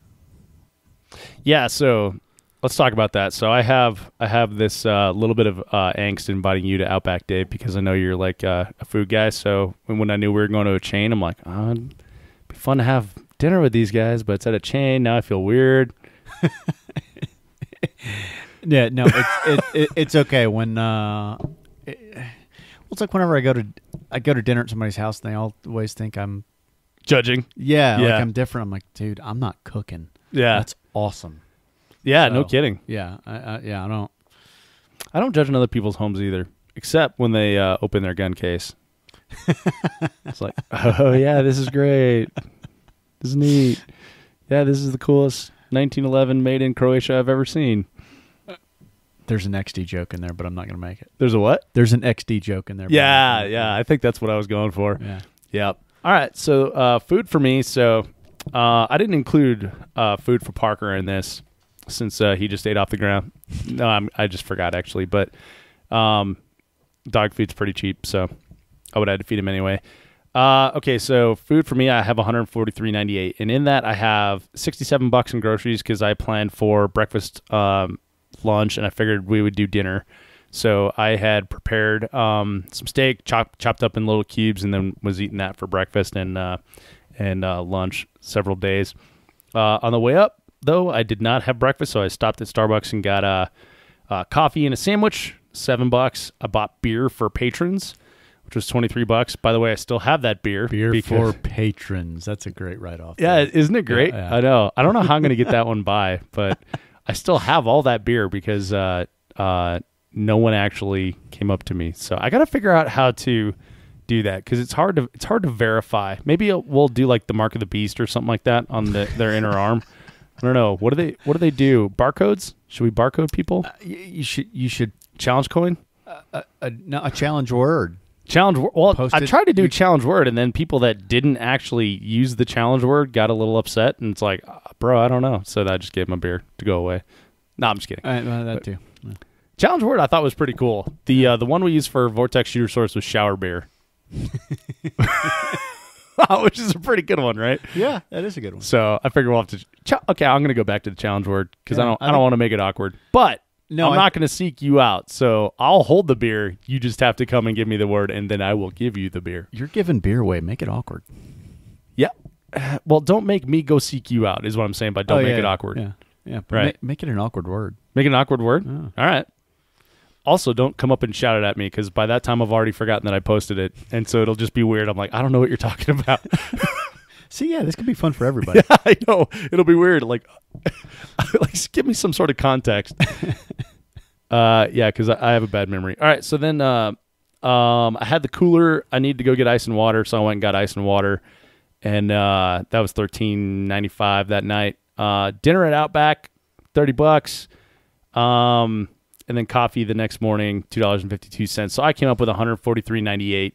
Yeah, so let's talk about that. So I have this little bit of angst inviting you to Outback, Dave, because I know you're like a food guy. So when I knew we were going to a chain, I'm like, oh, it'd be fun to have dinner with these guys, but it's at a chain. Now I feel weird. Yeah, no, it's okay when it's like whenever I go to dinner at somebody's house, and they always think I'm judging. Yeah, like I'm different. I'm like, dude, I'm not cooking. Yeah, that's awesome. Yeah, so, no kidding. Yeah, I don't judge in other people's homes either, except when they open their gun case. It's like, oh yeah, this is great. This is neat. Yeah, this is the coolest 1911 made in Croatia I've ever seen. There's an XD joke in there, but I'm not going to make it. There's a what? There's an XD joke in there. Yeah. I think that's what I was going for. Yeah. Yep. All right. So food for me. So I didn't include food for Parker in this since he just ate off the ground. No, I just forgot actually. But dog food's pretty cheap, so I would have to feed him anyway. Okay, so food for me, I have $143.98, and in that I have $67 in groceries because I planned for breakfast, lunch, and I figured we would do dinner. So I had prepared some steak, chopped up in little cubes, and then was eating that for breakfast and lunch several days. On the way up, though, I did not have breakfast, so I stopped at Starbucks and got a coffee and a sandwich, $7. I bought beer for patrons, which was $23. By the way, I still have that beer. Beer for patrons. That's a great write-off. Yeah, isn't it great? Yeah. I know. I don't know how I'm going to get that one by, but I still have all that beer because no one actually came up to me. So I got to figure out how to do that because it's hard to verify. Maybe we'll do like the mark of the beast or something like that on their inner arm. I don't know. What do they do? Barcodes? Should we barcode people? You should challenge coin. No, a challenge word. Challenge. Well, I tried to do challenge word, and then people that didn't actually use the challenge word got a little upset, and it's like, bro, I don't know. So I just gave them a beer to go away. No, I'm just kidding. That too. Yeah. Challenge word I thought was pretty cool. The one we used for Vortex Shooter Source was shower beer, which is a pretty good one, right? Yeah, that is a good one. So I figure we'll have to. Okay, I'm going to go back to the challenge word because I don't want to make it awkward, but. No, I'm not going to seek you out, so I'll hold the beer. You just have to come and give me the word, and then I will give you the beer. You're giving beer away. Make it awkward. Yeah. Well, don't make me go seek you out is what I'm saying, but don't make it awkward. Yeah. Right. Make it an awkward word. Make it an awkward word? Oh. All right. Also, don't come up and shout it at me, because by that time I've already forgotten that I posted it, and so it'll just be weird. I'm like, I don't know what you're talking about. See, yeah, this could be fun for everybody. Yeah, I know. It'll be weird. Like give me some sort of context. Yeah, because I have a bad memory. All right, so then I had the cooler. I needed to go get ice and water, so I went and got ice and water, and that was $13.95 that night. Dinner at Outback, $30. And then coffee the next morning, $2.52. So I came up with $143.98.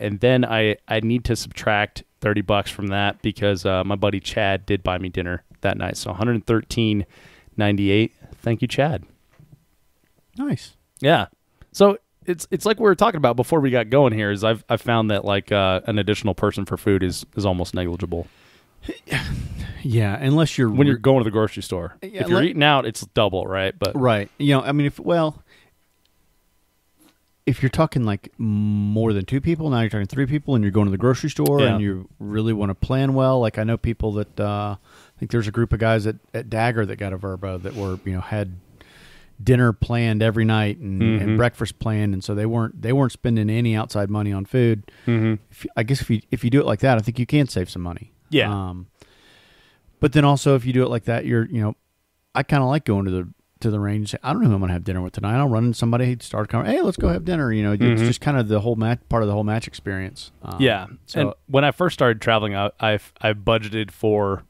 And then I need to subtract $30 from that because my buddy Chad did buy me dinner that night. So $113.98. Thank you, Chad. Nice. Yeah. So it's like we were talking about before we got going here. Is I've found that like an additional person for food is almost negligible. Yeah, unless you're when you're going to the grocery store. Yeah, if you're eating out, it's double, right? But right. You know, I mean, if you're talking like more than 2 people, now you're talking 3 people, and you're going to the grocery store, and you really want to plan well. Like I know people that I think there's a group of guys at Dagger that got a Verbo that were had dinner planned every night and breakfast planned, and so they weren't spending any outside money on food. I guess if you do it like that, I think you can save some money. Yeah. But then also if you do it like that, I kind of like going to the range. I don't know who I'm going to have dinner with tonight. I'll run into somebody, start a conversation. Hey, let's go have dinner. It's just kind of the whole part of the whole match experience. Yeah. So and when I first started traveling, I budgeted for,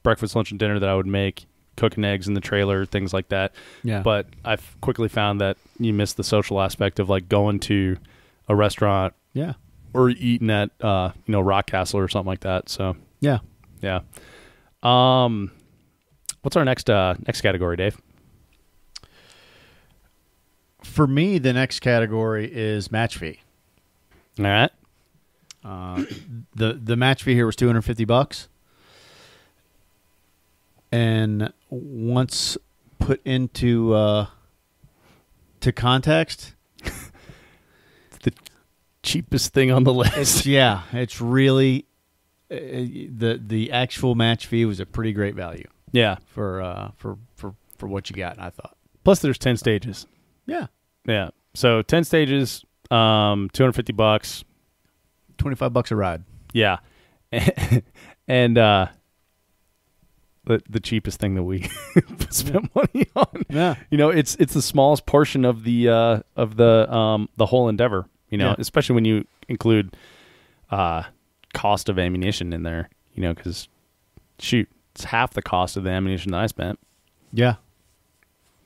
breakfast, lunch, and dinner that I would make, cooking eggs in the trailer, things like that. Yeah. But I've quickly found that you miss the social aspect of like going to a restaurant. Yeah. Or eating at, Rock Castle or something like that. So yeah. Yeah. What's our next category, Dave? For me, the next category is match fee. All right. The match fee here was $250, and once put into to context, the cheapest thing on the list. It's really the actual match fee was a pretty great value. Yeah, for what you got, I thought. Plus, there's 10 stages. Yeah. So 10 stages, $250, $25 a ride. Yeah, and the cheapest thing that we spent money on. Yeah, it's the smallest portion of the whole endeavor. Especially when you include cost of ammunition in there. Because shoot, it's half the cost of the ammunition that I spent. Yeah.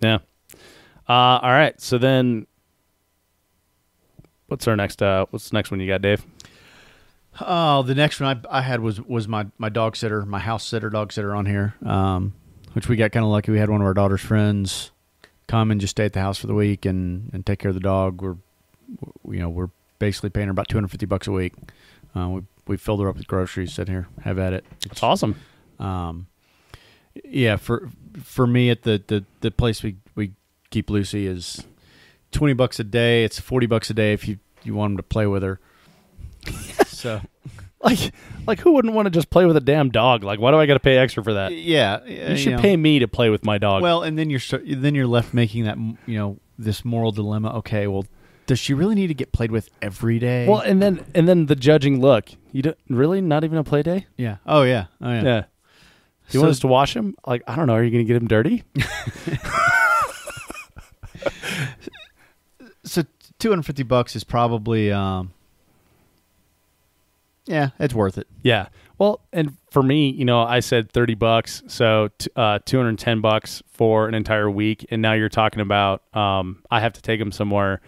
Yeah. All right. So then, what's the next one you got, Dave? Oh, the next one I had was my dog sitter, my house sitter, dog sitter on here, which we got kind of lucky. We had one of our daughter's friends come and just stay at the house for the week and take care of the dog. We're basically paying her about $250 a week. We filled her up with groceries. Said, here, have at it. That's awesome. Yeah, for me at the place we keep Lucy is $20 a day. It's $40 a day if you want him to play with her. So, like who wouldn't want to just play with a damn dog? Like, why do I got to pay extra for that? Yeah, you should pay me to play with my dog. Well, and then you're left making that this moral dilemma. Okay, well, does she really need to get played with every day? Well, and then the judging look. You don't really not even a play day? Yeah. Oh yeah. Yeah. Do you want us to wash him? Like, I don't know. Are you going to get him dirty? So $250 is probably, it's worth it. Yeah. Well, and for me, I said $30, so $210 for an entire week, and now you're talking about I have to take him somewhere,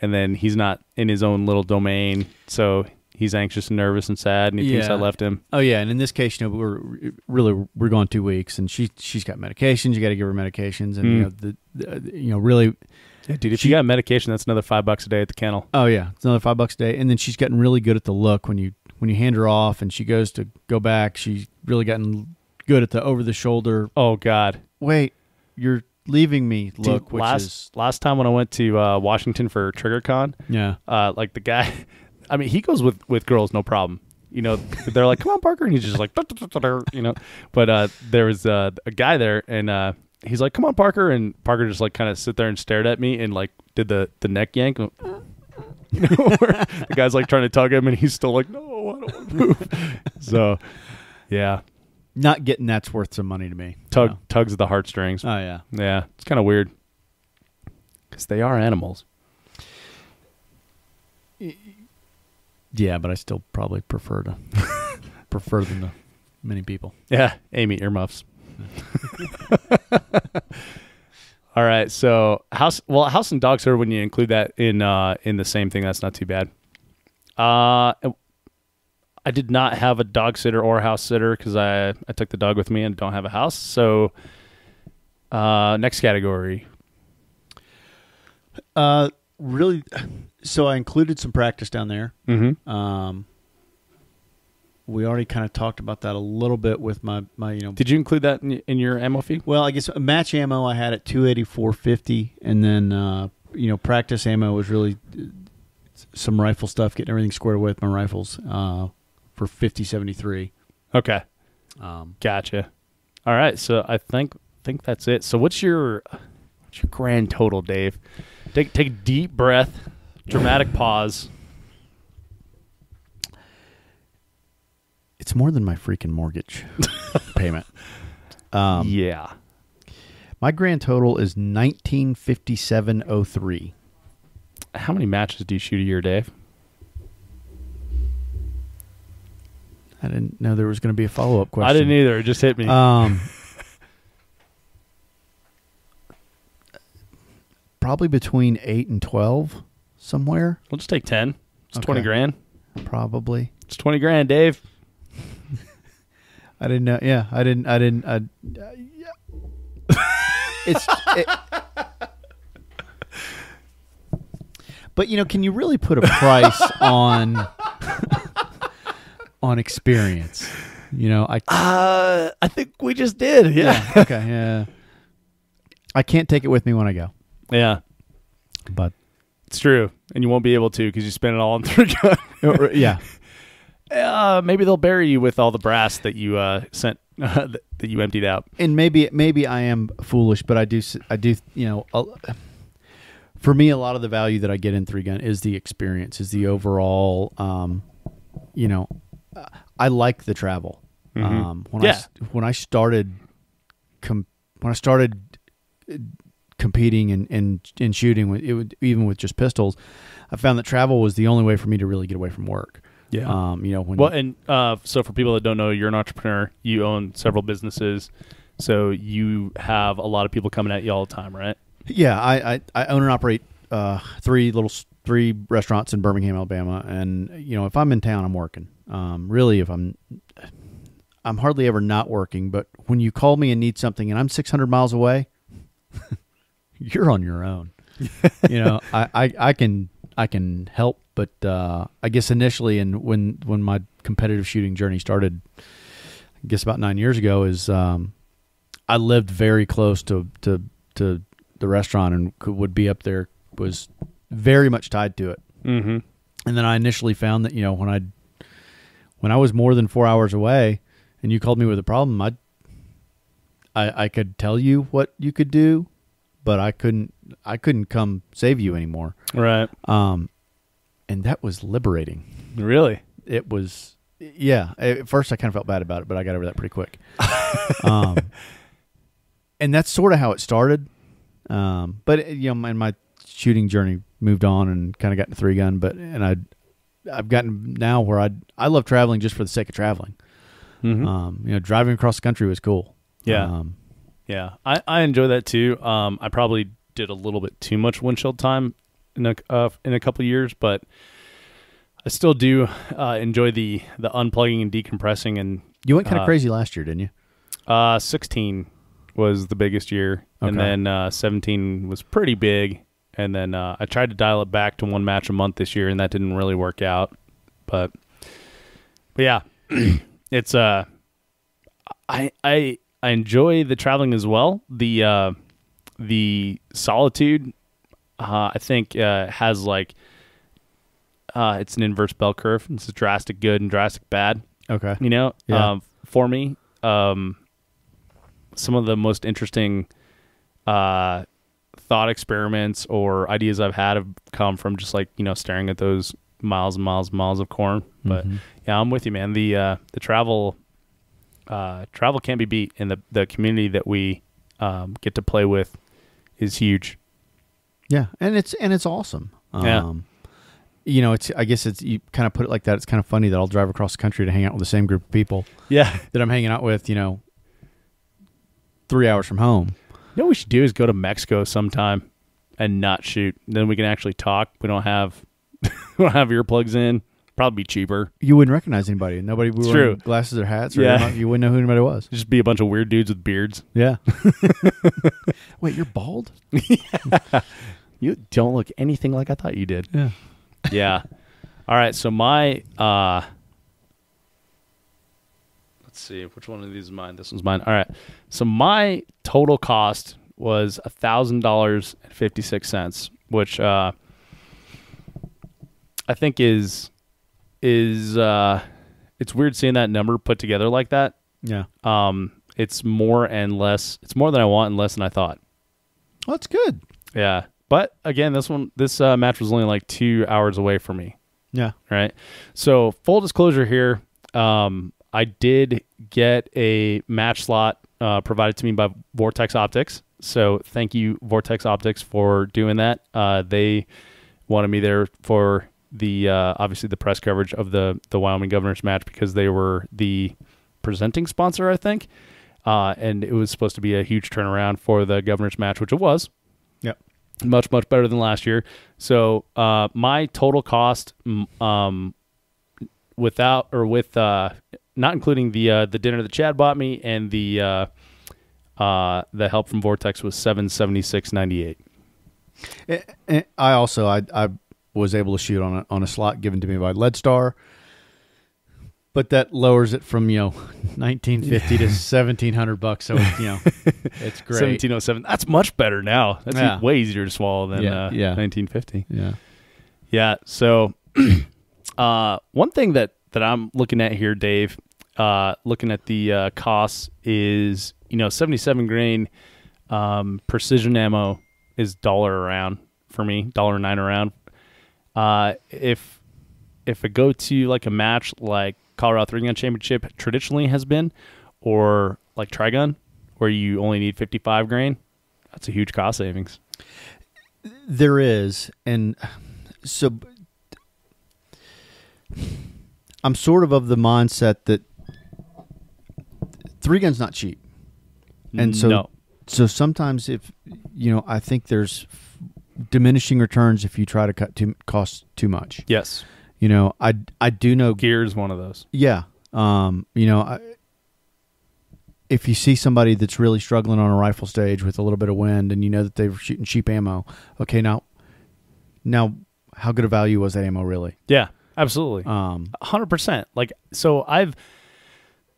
and then he's not in his own little domain, so he's anxious and nervous and sad, and he thinks I left him. Oh yeah, and in this case, we're going 2 weeks, and she's got medications. You got to give her medications, and really. Yeah, dude, if you got medication, that's another $5 a day at the kennel. Oh yeah, it's another $5 a day, and then she's gotten really good at the look when you hand her off, and she goes to go back. She's really gotten good at the over the shoulder. Oh God! Wait, you're leaving me. Look, dude, last time when I went to Washington for TriggerCon, like the guy, I mean, he goes with girls, no problem. They're like, "Come on, Parker," and he's just like, But there was a guy there, and he's like, "Come on, Parker," and Parker just like kind of sit there and stared at me and like did the neck yank. Where the guy's like trying to tug him, and he's still like, "No, I don't want to move." So, yeah, not getting that's worth some money to me. Tugs at the heartstrings. Oh yeah, yeah, it's kind of weird because they are animals. Yeah, but I still probably prefer them to many people. Yeah, Amy earmuffs. All right, so house and dog sitter, when you include that in the same thing, that's not too bad. I did not have a dog sitter or house sitter because I took the dog with me and don't have a house. So next category. Really, so I included some practice down there. Mm-hmm. We already kind of talked about that a little bit with my Did you include that in your ammo fee? Well, I guess match ammo I had at 284.50, and then practice ammo was really some rifle stuff, getting everything squared away with my rifles for 50.73. Okay, gotcha. All right, so I think that's it. So what's your grand total, Dave? Take a deep breath, dramatic pause. It's more than my freaking mortgage payment. Yeah. My grand total is 1957.03. How many matches do you shoot a year, Dave? I didn't know there was going to be a follow-up question. I didn't either. It just hit me. Probably between 8 and 12 somewhere. We'll just take 10. It's Okay. 20 grand. Probably. It's 20 grand, Dave. I didn't know. Yeah, I didn't. But can you really put a price on experience? I think we just did. Yeah. Okay. Yeah. I can't take it with me when I go. Yeah. But it's true, and you won't be able to because you spend it all on 3 gun. Yeah. Maybe they'll bury you with all the brass that you sent that you emptied out. And maybe I am foolish, but I do. For me, a lot of the value that I get in 3 gun is the experience, is the overall. I like the travel. Mm-hmm. When I started competing and shooting even with just pistols, I found that travel was the only way for me to really get away from work. Yeah. So for people that don't know, you're an entrepreneur. You own several businesses, so you have a lot of people coming at you all the time, right? Yeah, I own and operate 3 restaurants in Birmingham, Alabama, and if I'm in town, I'm working. Really, if I'm hardly ever not working. But when you call me and need something, and I'm 600 miles away, you're on your own. I can help. But I guess initially, and when my competitive shooting journey started, I guess about 9 years ago, is I lived very close to the restaurant and would be up there, was very much tied to it. Mm-hmm. And then I initially found that when I was more than 4 hours away, and you called me with a problem, I could tell you what you could do, but I couldn't come save you anymore. Right. And that was liberating. Really? It was, yeah. At first, I kind of felt bad about it, but I got over that pretty quick. And that's sort of how it started. But my shooting journey moved on and kind of got into 3 gun. I've gotten now where I love traveling just for the sake of traveling. Mm-hmm. Driving across the country was cool. Yeah. Yeah. I enjoy that too. I probably did a little bit too much windshield time in a couple of years, but I still do enjoy the unplugging and decompressing. And you went kind of crazy last year, didn't you? 16 was the biggest year, and then 17 was pretty big, and then I tried to dial it back to 1 match a month this year, and that didn't really work out. But yeah, it's I enjoy the traveling as well. The solitude, I think, has it's an inverse bell curve. It's a drastic good and drastic bad. Okay. Yeah. For me, some of the most interesting thought experiments or ideas I've had have come from just staring at those miles and miles and miles of corn. But yeah, I'm with you, man. The travel can't be beat, and the community that we get to play with is huge. Yeah, and it's awesome. Yeah. I guess you kind of put it like that. It's kind of funny that I'll drive across the country to hang out with the same group of people. Yeah. That I'm hanging out with, 3 hours from home. You know what we should do is go to Mexico sometime and not shoot. Then we can actually talk. We don't have we don't have earplugs in. Probably be cheaper. You wouldn't recognize anybody. Nobody would wear true. Glasses or hats. Or Yeah. you wouldn't know who anybody was. Just be a bunch of weird dudes with beards. Yeah. Wait, you're bald? You don't look anything like I thought you did. Yeah. Yeah. All right. So my let's see, which one of these is mine? This one's mine. All right. So my total cost was $1,000.56, which I think is it's weird seeing that number put together like that. Yeah. It's more and less. It's more than I want and less than I thought. Well, that's good. Yeah. But again, this match was only like 2 hours away from me. Yeah. Right. So full disclosure here, I did get a match slot provided to me by Vortex Optics. So thank you, Vortex Optics, for doing that. They wanted me there for the obviously the press coverage of the Wyoming Governor's match because they were the presenting sponsor, I think. And it was supposed to be a huge turnaround for the Governor's match, which it was. Yep. Much better than last year. So my total cost, without or with not including the dinner that Chad bought me and the help from Vortex, was $776.98. I also I was able to shoot on a slot given to me by Leadstar, but that lowers it from $1,950 to $1,700. So it's great. $1,707. That's much better now. That's way easier to swallow than $1,950. Yeah. Yeah. So one thing that I'm looking at here, Dave, looking at the costs is 77 grain precision ammo is $1 around for me, $1.09 around. If I go to like a match like Colorado 3-Gun Championship traditionally has been, or like Tri-Gun, where you only need 55 grain, that's a huge cost savings. There is, and so I'm sort of the mindset that 3-Gun's not cheap, and so sometimes if I think there's diminishing returns if you try to cost too much. Yes. I do know gear is one of those. Yeah. If you see somebody that's really struggling on a rifle stage with a little bit of wind and you know that they're shooting cheap ammo, okay, now how good a value was that ammo really? Yeah, absolutely. 100%. Like, so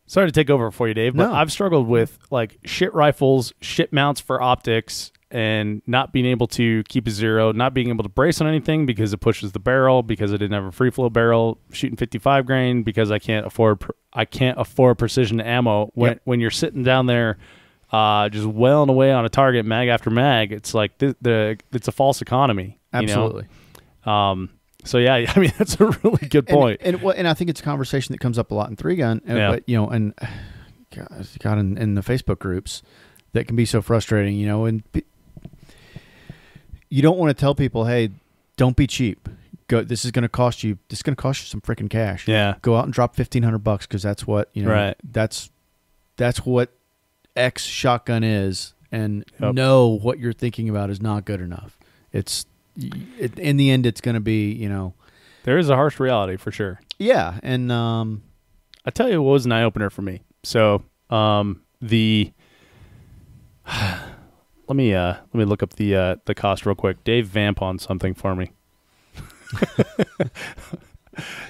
sorry to take over for you, Dave, but I've struggled with like shit rifles, shit mounts for optics, and not being able to keep a zero, not being able to brace on anything because it pushes the barrel, because I didn't have a free flow barrel, shooting 55 grain because I can't afford precision ammo. When you're sitting down there just wailing away on a target mag after mag, it's like it's a false economy. Absolutely. So yeah, I mean that's a really good point. And I think it's a conversation that comes up a lot in 3-Gun. But and God, in the Facebook groups that can be so frustrating. And you don't want to tell people, hey, don't be cheap. This is going to cost you some freaking cash. Yeah. Go out and drop $1,500 because that's what Right. That's what X shotgun is, and know what you're thinking about is not good enough. In the end, it's going to be there is a harsh reality for sure. Yeah, and I tell you what was an eye opener for me. So let me look up the cost real quick. Dave, vamp on something for me.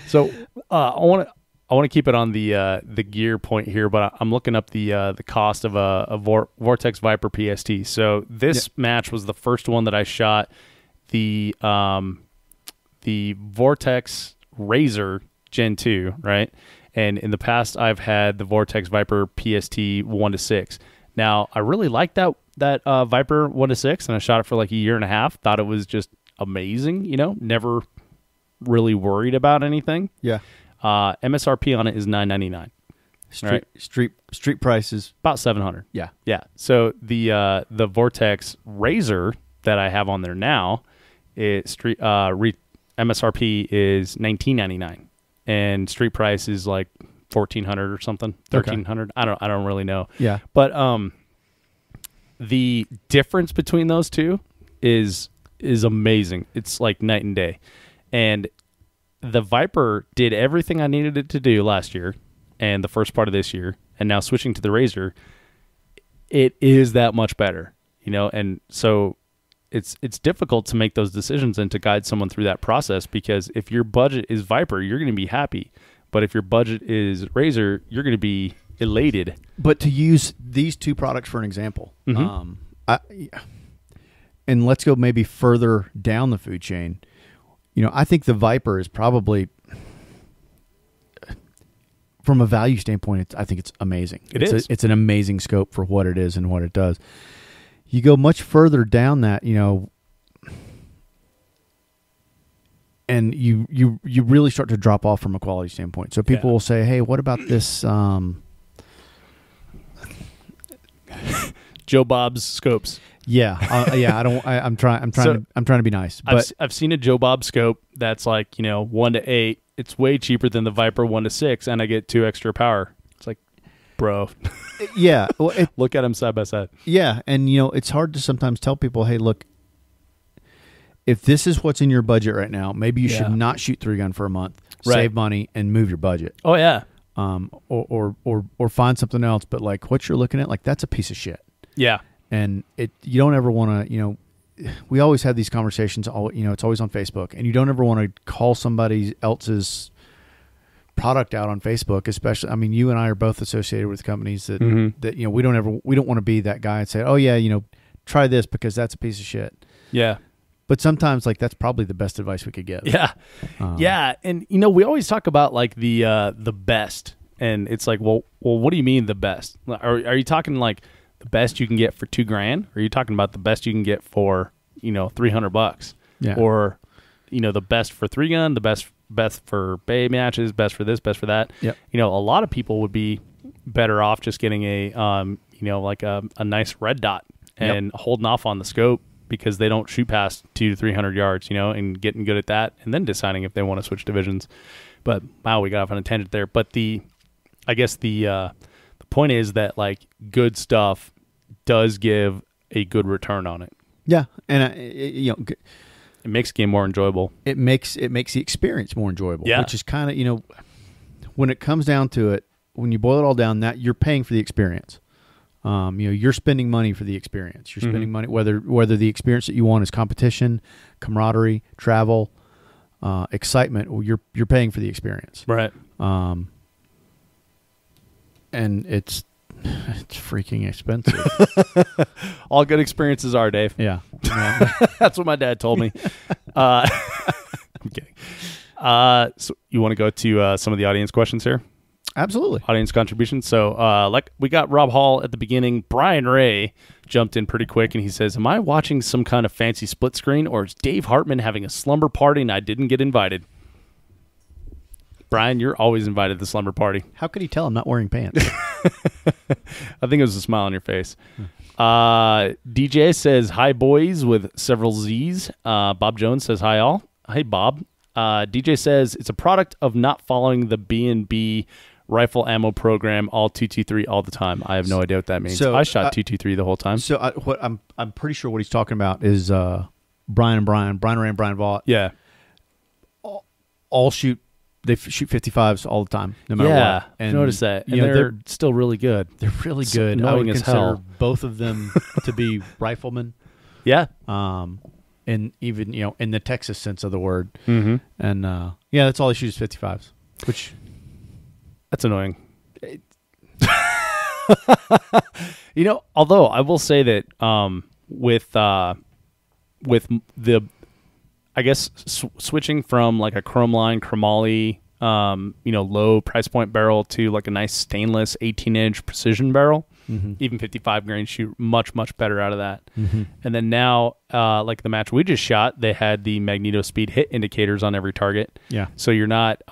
So I want to keep it on the gear point here, but I'm looking up the cost of a Vortex Viper PST. So this match was the first one that I shot. The Vortex Razor Gen 2, right? And in the past, I've had the Vortex Viper PST 1-6. Now, I really liked that Viper 1-6, and I shot it for like a year and a half. Thought it was just amazing, never really worried about anything. Yeah. MSRP on it is $999. Street price is about $700. Yeah. Yeah. So the Vortex Razor that I have on there now, MSRP is $1999, and street price is like $1,400 or something, $1,300. Okay. I don't really know. Yeah. But the difference between those two is amazing. It's like night and day. And the Viper did everything I needed it to do last year and the first part of this year, and now switching to the Razor, it is that much better, and so it's difficult to make those decisions and to guide someone through that process, because if your budget is Viper, you're going to be happy, but if your budget is Razor, you're going to be elated. But to use these two products for an example, and let's go maybe further down the food chain, I think the Viper is probably, from a value standpoint, I think it's amazing. It's an amazing scope for what it is and what it does. You go much further down that, and you really start to drop off from a quality standpoint. So people will say, "Hey, what about this?" Joe Bob's scopes. Yeah. I'm trying to be nice, but I've seen a Joe Bob scope that's like 1 to 8. It's way cheaper than the Viper 1 to 6, and I get 2 extra power. It's like, bro. Yeah. Well, look at them side by side. Yeah, and it's hard to sometimes tell people, hey, look, if this is what's in your budget right now, maybe you should not shoot 3-gun for a month, save money, and move your budget. Oh yeah. Or find something else. But like what you're looking at, like that's a piece of shit. Yeah. And you don't ever want to, we always have these conversations, it's always on Facebook, and you don't ever want to call somebody else's product out on Facebook, especially, I mean, you and I are both associated with companies that, that, we don't want to be that guy and say, oh yeah, try this because that's a piece of shit. Yeah. But sometimes like that's probably the best advice we could give. Yeah. Yeah. And we always talk about like the best, and it's like, well, what do you mean the best? Are you talking like the best you can get for $2,000? Or are you talking about the best you can get for, $300? Yeah. Or, the best for 3-gun, the best for bay matches, best for this, best for that. Yep. A lot of people would be better off just getting a, like a nice red dot and holding off on the scope because they don't shoot past 200 to 300 yards, and getting good at that, and then deciding if they want to switch divisions. But wow, we got off on a tangent there. But I guess the point is that like good stuff does give a good return on it. Yeah, and it makes the game more enjoyable. It makes the experience more enjoyable. Yeah. Which is kind of when it comes down to it, when you boil it all down, that you're paying for the experience. You're spending money for the experience. You're spending money whether the experience that you want is competition, camaraderie, travel, excitement. Or you're paying for the experience. Right. And it's freaking expensive. All good experiences are, Dave. Yeah. That's what my dad told me. I'm kidding. So you want to go to some of the audience questions here? Absolutely. Audience contributions. So like we got Rob Hall at the beginning. Brian Ray jumped in pretty quick, and he says, am I watching some kind of fancy split screen, or is Dave Hartman having a slumber party and I didn't get invited? Brian, you're always invited to the slumber party. How could he tell I'm not wearing pants? I think it was a smile on your face. DJ says, hi, boys, with several Z's. Bob Jones says, hi, all. Hey, Bob. DJ says, it's a product of not following the B&B rifle ammo program, all 223 all the time. I have no idea what that means. So I shot 223 the whole time. So I'm pretty sure what he's talking about is Brian Ray and Brian Vaught. Yeah. All shoot. They shoot 55s all the time, no matter what. And notice that. And they're still really good. They're really good. I would consider both of them to be riflemen. Yeah. And even, in the Texas sense of the word. Mm-hmm. And, that's all he shoots 55s, which... That's annoying. Although I will say that with the, I guess, switching from like a chrome line chromoly, low price point barrel to like a nice stainless 18-inch precision barrel, even 55 grain shoot much, much better out of that. And then now, like the match we just shot, they had the magneto speed hit indicators on every target. Yeah. So you're not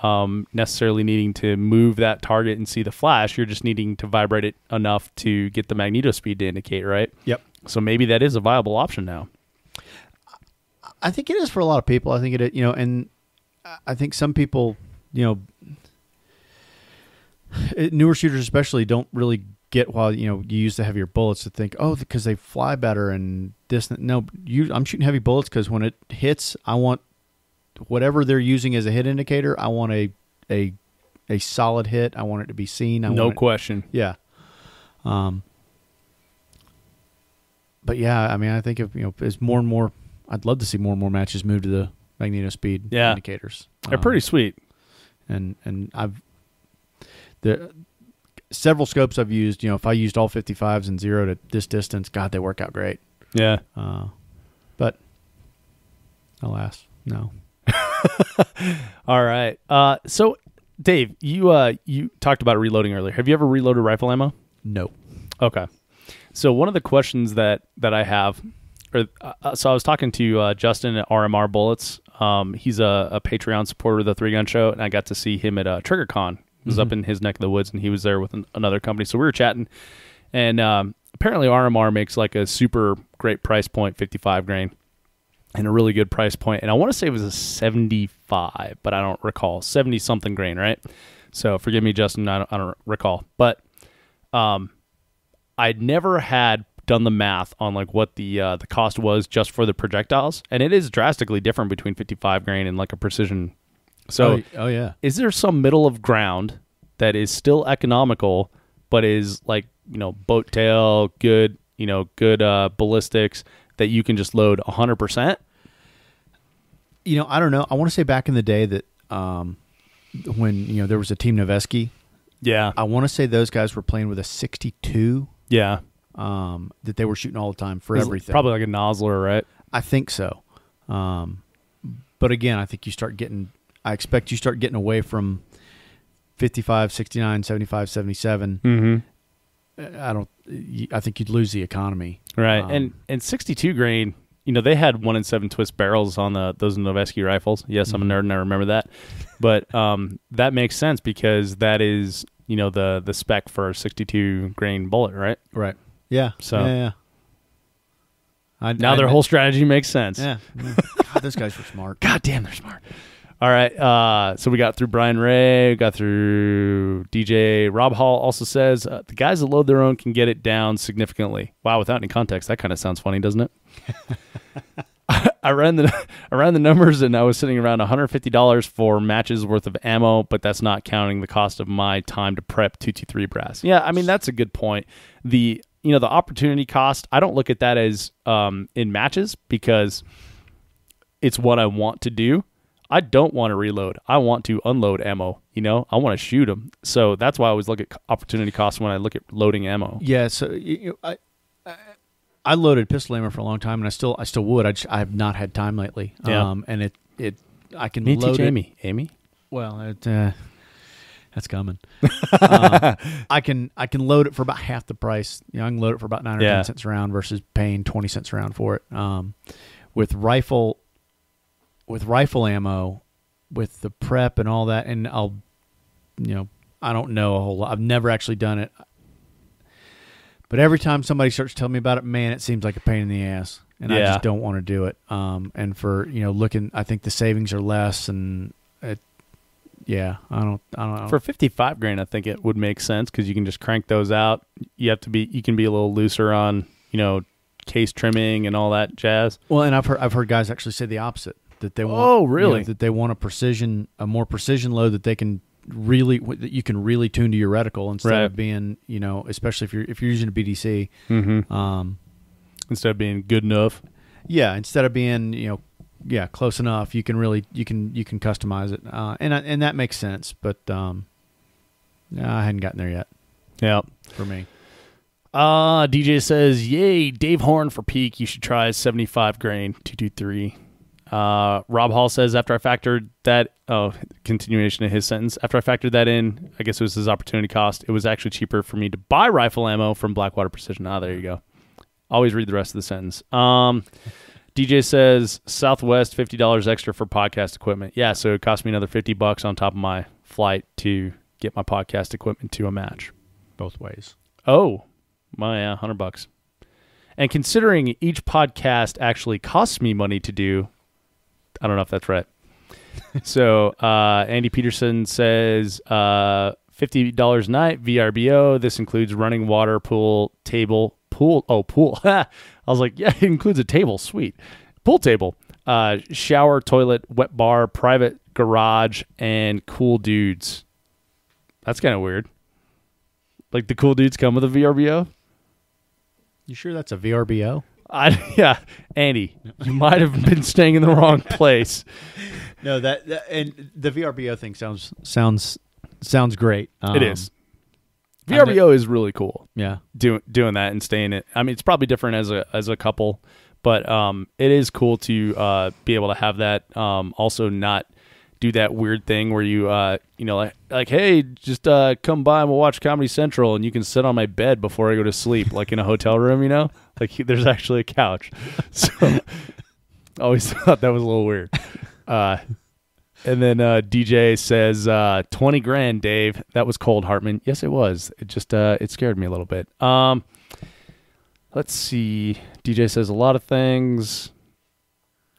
necessarily needing to move that target and see the flash. You're just needing to vibrate it enough to get the magneto speed to indicate, right? Yep. So maybe that is a viable option now. I think it is for a lot of people. I think it, and I think some people, newer shooters especially don't really forget while you use the heavier bullets to think, oh, because they fly better and distant. No, I'm shooting heavy bullets because when it hits, I want whatever they're using as a hit indicator. I want a solid hit. I want it to be seen. No question. Yeah. But yeah, I mean, I think if as more and more, I'd love to see more and more matches move to the magneto speed indicators. They're pretty sweet. And several scopes I've used. If I used all 55s and 0 to this distance, God, they work out great. Yeah. But alas, no. All right. So Dave, you talked about reloading earlier. Have you ever reloaded rifle ammo? No. Okay. So one of the questions that I have, so I was talking to Justin at RMR Bullets. He's a Patreon supporter of the Three Gun Show, and I got to see him at TriggerCon. It was up in his neck of the woods, and he was there with another company. So we were chatting, and apparently RMR makes like a super great price point, 55 grain, and a really good price point. And I want to say it was a 75, but I don't recall. 70-something grain, right? So forgive me, Justin, I don't recall. But I'd never had done the math on like what the cost was just for the projectiles, and it is drastically different between 55 grain and like a precision. So, oh yeah, is there some middle of ground that is still economical, but is like boat tail, good ballistics that you can just load 100%? I don't know. I want to say back in the day that when there was a Team Noveski. Yeah, I want to say those guys were playing with a 62. Yeah. That they were shooting all the time for everything. Probably like a nozzler, right? I think so. But again, I think I expect you start getting away from 55, 69, 75, 77. Mm-hmm. I think you'd lose the economy. Right. And 62 grain, they had 1-in-7 twist barrels on those Noveski rifles. Yes, I'm a nerd and I remember that. But that makes sense because that is, the spec for a 62 grain bullet, right? Right. Yeah. So yeah. Now their whole strategy makes sense. Yeah. God, those guys were smart. God damn, they're smart. All right. So we got through Brian Ray, we got through DJ. Rob Hall also says the guys that load their own can get it down significantly. Wow, without any context, that kind of sounds funny, doesn't it? I ran the numbers, and I was sitting around $150 for matches worth of ammo, but that's not counting the cost of my time to prep 223 brass. Yeah, I mean that's a good point. The opportunity cost, I don't look at that as in matches because it's what I want to do. I don't want to reload. I want to unload ammo. I want to shoot them. So that's why I always look at opportunity cost when I look at loading ammo. Yeah. So I loaded pistol ammo for a long time, and I still would. I have not had time lately. Yeah. And I can Me load teach it. Amy. Well, that's coming. I can load it for about half the price. I can load it for about 9 or 10 cents a round versus paying 20 cents a round for it. With rifle ammo, with the prep and all that, and I don't know a whole lot. I've never actually done it. But every time somebody starts telling me about it, man, it seems like a pain in the ass, and I just don't want to do it. And for looking, I think the savings are less, and I don't know. For 55 grain, I think it would make sense because you can just crank those out. You can be a little looser on case trimming and all that jazz. Well, and I've heard guys actually say the opposite, that they want. Oh, really? That they want a more precision load that they can that you can really tune to your reticle instead of being, especially if you're using a BDC. Mm-hmm. Instead of being good enough. Yeah, instead of being, close enough, you can customize it. And that makes sense, but I hadn't gotten there yet. Yeah. For me. DJ says, "Yay, Dave Horn for peak. You should try 75 grain 223." Rob Hall says, after I factored that, continuation of his sentence, after I factored that in, I guess it was his opportunity cost, it was actually cheaper for me to buy rifle ammo from Blackwater Precision. There you go. Always read the rest of the sentence. DJ says, Southwest, $50 extra for podcast equipment. Yeah, so it cost me another $50 on top of my flight to get my podcast equipment to a match. Both ways. Oh, my $100. And considering each podcast actually costs me money to do, I don't know if that's right. So Andy Peterson says $50 a night, VRBO. This includes running water, pool, table, pool. Oh, pool. I was like, yeah, it includes a table. Sweet. Pool table, shower, toilet, wet bar, private garage, and cool dudes. That's kind of weird. Like the cool dudes come with a VRBO? You sure that's a VRBO? Yeah, Andy, you might have been staying in the wrong place. No, that and the VRBO thing sounds great. It is. VRBO is really cool. Yeah, doing that and staying it. I mean, it's probably different as a couple, but it is cool to be able to have that. Also, not do that weird thing where you like hey, just come by and we'll watch Comedy Central and you can sit on my bed before I go to sleep, like in a hotel room. Like there's actually a couch. So I always thought that was a little weird. And then DJ says, 20 grand, Dave. That was cold, Hartman. Yes, it was. It just it scared me a little bit. Let's see. DJ says a lot of things.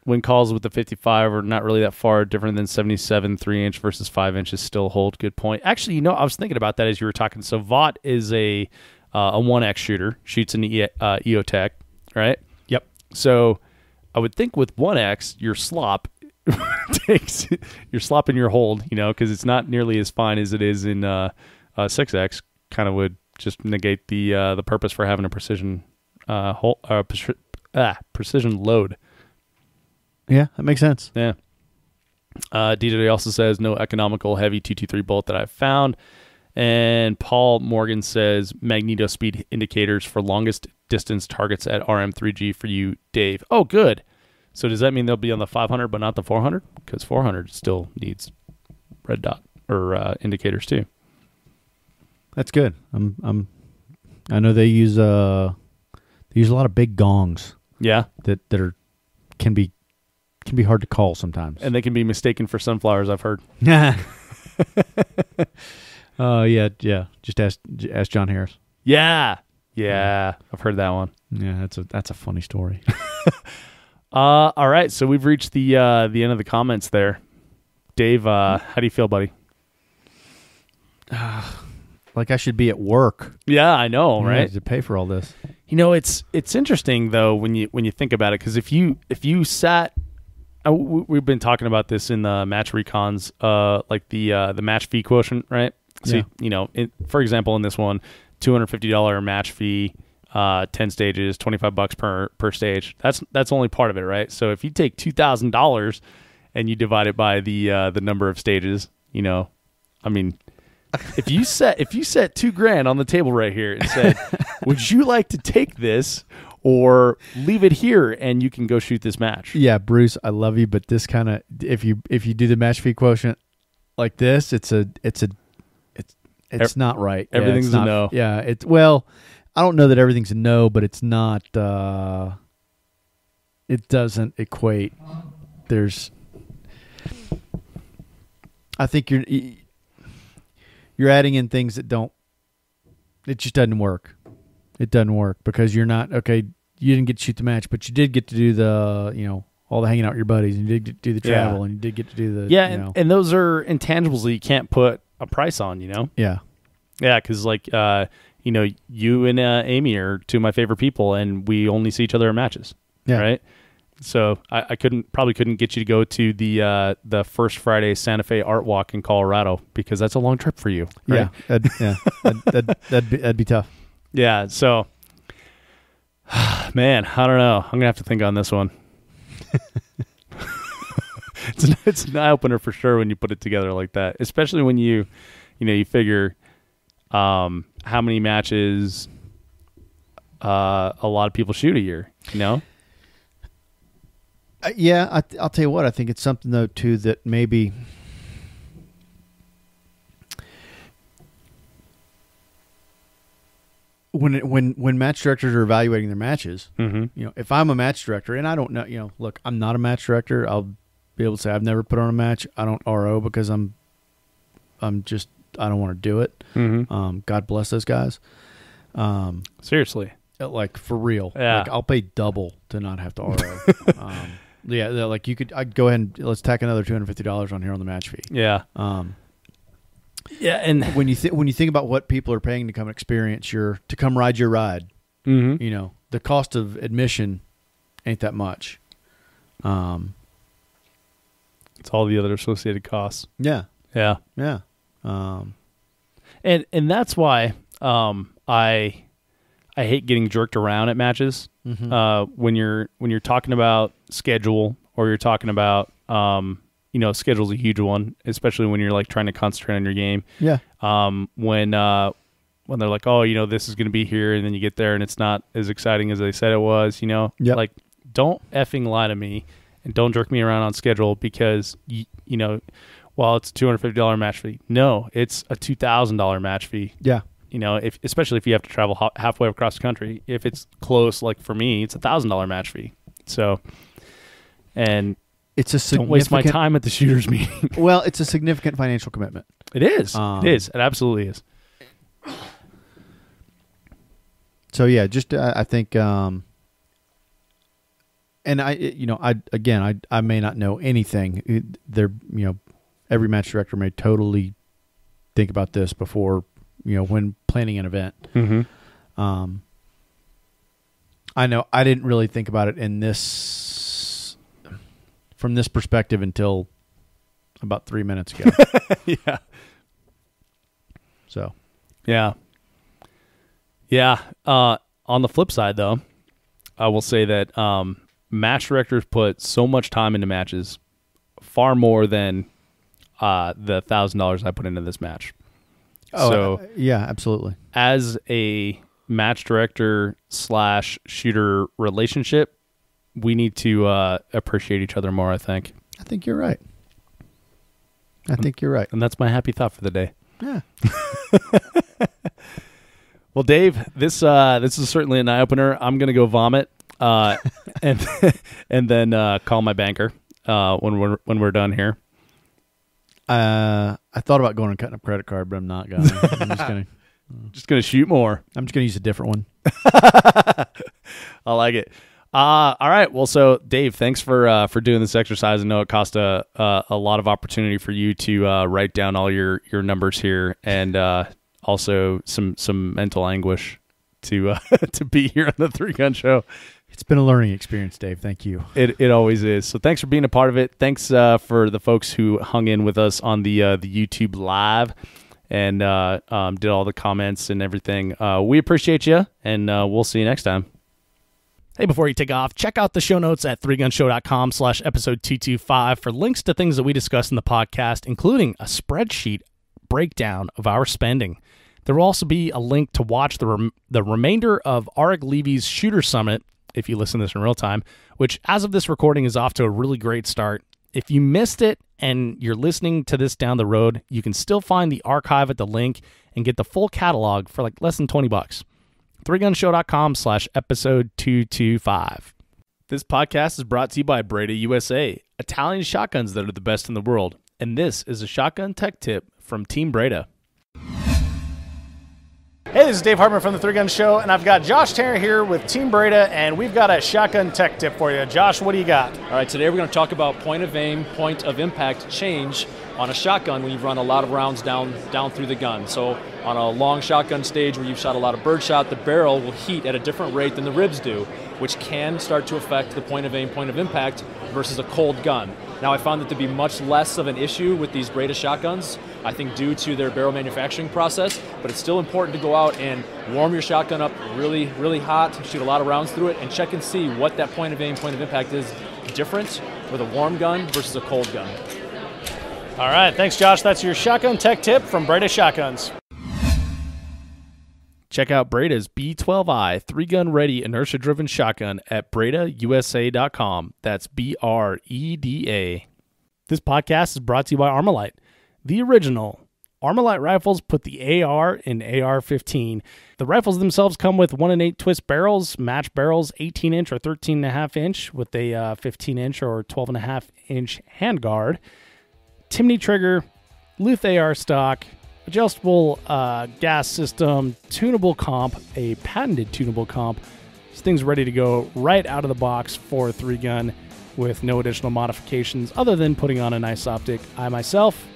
Wind calls with the 55 are not really that far different than 77 3-inch versus 5 inches still hold. Good point. Actually, I was thinking about that as you were talking. So Vought is a 1X shooter, shoots in the EOTech, right? Yep. So I would think with 1X, your slop takes your slop in your hold, because it's not nearly as fine as it is in 6X. Kind of would just negate the purpose for having a precision precision load. Yeah, that makes sense. Yeah. DJ also says no economical heavy 223 bolt that I've found. And Paul Morgan says magneto speed indicators for longest distance targets at RM3G for you, Dave. Oh, good. So does that mean they'll be on the 500 but not the 400? Because 400 still needs red dot or indicators too. That's good. I know they use a lot of big gongs. Yeah, that can be hard to call sometimes, and they can be mistaken for sunflowers. I've heard. Yeah. Just ask John Harris. Yeah. I've heard that one. Yeah, that's a funny story. All right, so we've reached the end of the comments there. Dave, how do you feel, buddy? Like I should be at work. Yeah, I know, right? To pay for all this. It's interesting though when you think about it, because if you sat, we've been talking about this in the match recons, like the match fee quotient, right? So for example, in this one, $250 match fee. 10 stages, $25 per stage. That's only part of it, right? So if you take $2,000 and you divide it by the number of stages, I mean, if you set $2,000 on the table right here and said, would you like to take this or leave it here and you can go shoot this match? Yeah, Bruce, I love you, but this kind of if you do the match fee quotient like this, it's not right. Everything's a no. Yeah, I don't know that everything's a no, but it's not. It doesn't equate. I think you're adding in things that don't. It just doesn't work. It doesn't work because you're not okay. You didn't get to shoot the match, but you did get to do the all the hanging out with your buddies, and you did get to do the travel, and you did get to do the and those are intangibles that you can't put a price on. Yeah, because like. You and Amy are two of my favorite people, and we only see each other in matches. Yeah. Right. So I probably couldn't get you to go to the first Friday Santa Fe Art Walk in Colorado because that's a long trip for you. Right? Yeah. That'd be tough. Yeah. So, man, I don't know. I'm gonna have to think on this one. It's an eye opener for sure when you put it together like that, especially when you figure. How many matches a lot of people shoot a year, Yeah, I'll tell you what. I think it's something, though, too, that maybe when match directors are evaluating their matches, if I'm a match director, and I don't know, look, I'm not a match director. I'll be able to say I've never put on a match. I don't RO because I'm just I don't want to do it. God bless those guys. Seriously, like for real. Yeah. Like I'll pay double to not have to RO. Like I'd go ahead and let's tack another $250 on here on the match fee. Yeah. Yeah, and when you think about what people are paying to come come ride your ride, you know, the cost of admission ain't that much. It's all the other associated costs. Yeah. Yeah. Yeah. And that's why I hate getting jerked around at matches. When you're talking about schedule, or you're talking about you know, schedule's a huge one, especially when you're like trying to concentrate on your game. Yeah. When they're like, oh, you know, this is going to be here, and then you get there and it's not as exciting as they said it was, you know. Yep. Like, don't effing lie to me and don't jerk me around on schedule, because you know, while it's a $250 match fee, no, it's a $2,000 match fee. Yeah. You know, especially if you have to travel halfway across the country. If it's close, like for me, it's a $1,000 match fee. So, and don't waste my time at the shooters meeting. Well, it's a significant financial commitment. It is. It is. It absolutely is. So yeah, just I think, and I may not know anything. There, you know, every match director may totally think about this before, you know, when planning an event. I know I didn't really think about it from this perspective until about 3 minutes ago. Yeah. So. Yeah. Yeah. On the flip side, though, I will say that match directors put so much time into matches, far more than the $1,000 I put into this match. Oh, so yeah, absolutely. As a match director / shooter relationship, we need to appreciate each other more, I think. I think you're right. And that's my happy thought for the day. Yeah. Well, Dave, this is certainly an eye opener. I'm gonna go vomit, and then call my banker when we're done here. I thought about going and cutting a credit card, but I'm not going. I'm just gonna shoot more. I'm just gonna use a different one. I like it. All right. Well, so Dave, thanks for doing this exercise. I know it cost a lot of opportunity for you to write down all your numbers here, and also some mental anguish to be here on the Three Gun Show. It's been a learning experience, Dave. Thank you. It always is. So thanks for being a part of it. Thanks for the folks who hung in with us on the YouTube live and did all the comments and everything. We appreciate you, and we'll see you next time. Hey, before you take off, check out the show notes at threegunshow.com/episode 225 for links to things that we discussed in the podcast, including a spreadsheet breakdown of our spending. There will also be a link to watch the remainder of Arik Levy's Shooter Summit, if you listen to this in real time, which as of this recording is off to a really great start. If you missed it and you're listening to this down the road, you can still find the archive at the link and get the full catalog for like less than $20. threegunshow.com/episode 225. This podcast is brought to you by Breda USA, Italian shotguns that are the best in the world. And this is a shotgun tech tip from Team Breda. Hey, this is Dave Hartman from the Three Gun Show, and I've got Josh Tanner here with Team Breda, and we've got a shotgun tech tip for you. Josh, what do you got? All right, today we're going to talk about point of aim, point of impact change on a shotgun when you've run a lot of rounds down through the gun. So on a long shotgun stage where you've shot a lot of birdshot, the barrel will heat at a different rate than the ribs do, which can start to affect the point of aim, point of impact versus a cold gun. Now, I found that to be much less of an issue with these Breda shotguns, I think due to their barrel manufacturing process, but it's still important to go out and warm your shotgun up really, really hot, shoot a lot of rounds through it, and check and see what that point of aim, point of impact is different with a warm gun versus a cold gun. All right, thanks, Josh. That's your shotgun tech tip from Breda Shotguns. Check out Breda's B12i 3-gun ready inertia-driven shotgun at BredaUSA.com. That's BREDA. This podcast is brought to you by Armalite, the original. Armalite rifles put the AR in AR-15. The rifles themselves come with 1 8 twist barrels, match barrels, 18-inch or 13.5-inch with a 15-inch or 12.5-inch handguard, Timney trigger, Luth AR stock, adjustable gas system, tunable comp, a patented tunable comp. This thing's ready to go right out of the box for a 3-gun with no additional modifications other than putting on a nice optic. I myself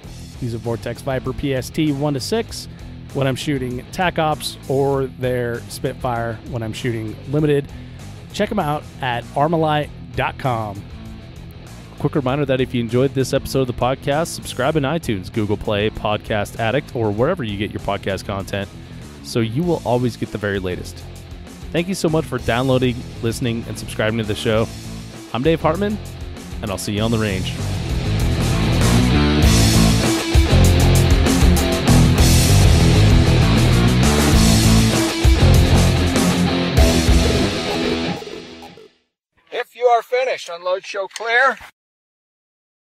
Use a Vortex Viper PST 1 to 6 when I'm shooting TAC Ops, or their Spitfire when I'm shooting limited. Check them out at armalite.com. Quick reminder that if you enjoyed this episode of the podcast, subscribe in iTunes, Google Play, Podcast Addict, or wherever you get your podcast content, so you will always get the very latest. Thank you so much for downloading, listening, and subscribing to the show. I'm Dave Hartman, and I'll see you on the range. If you are finished, unload, show clear.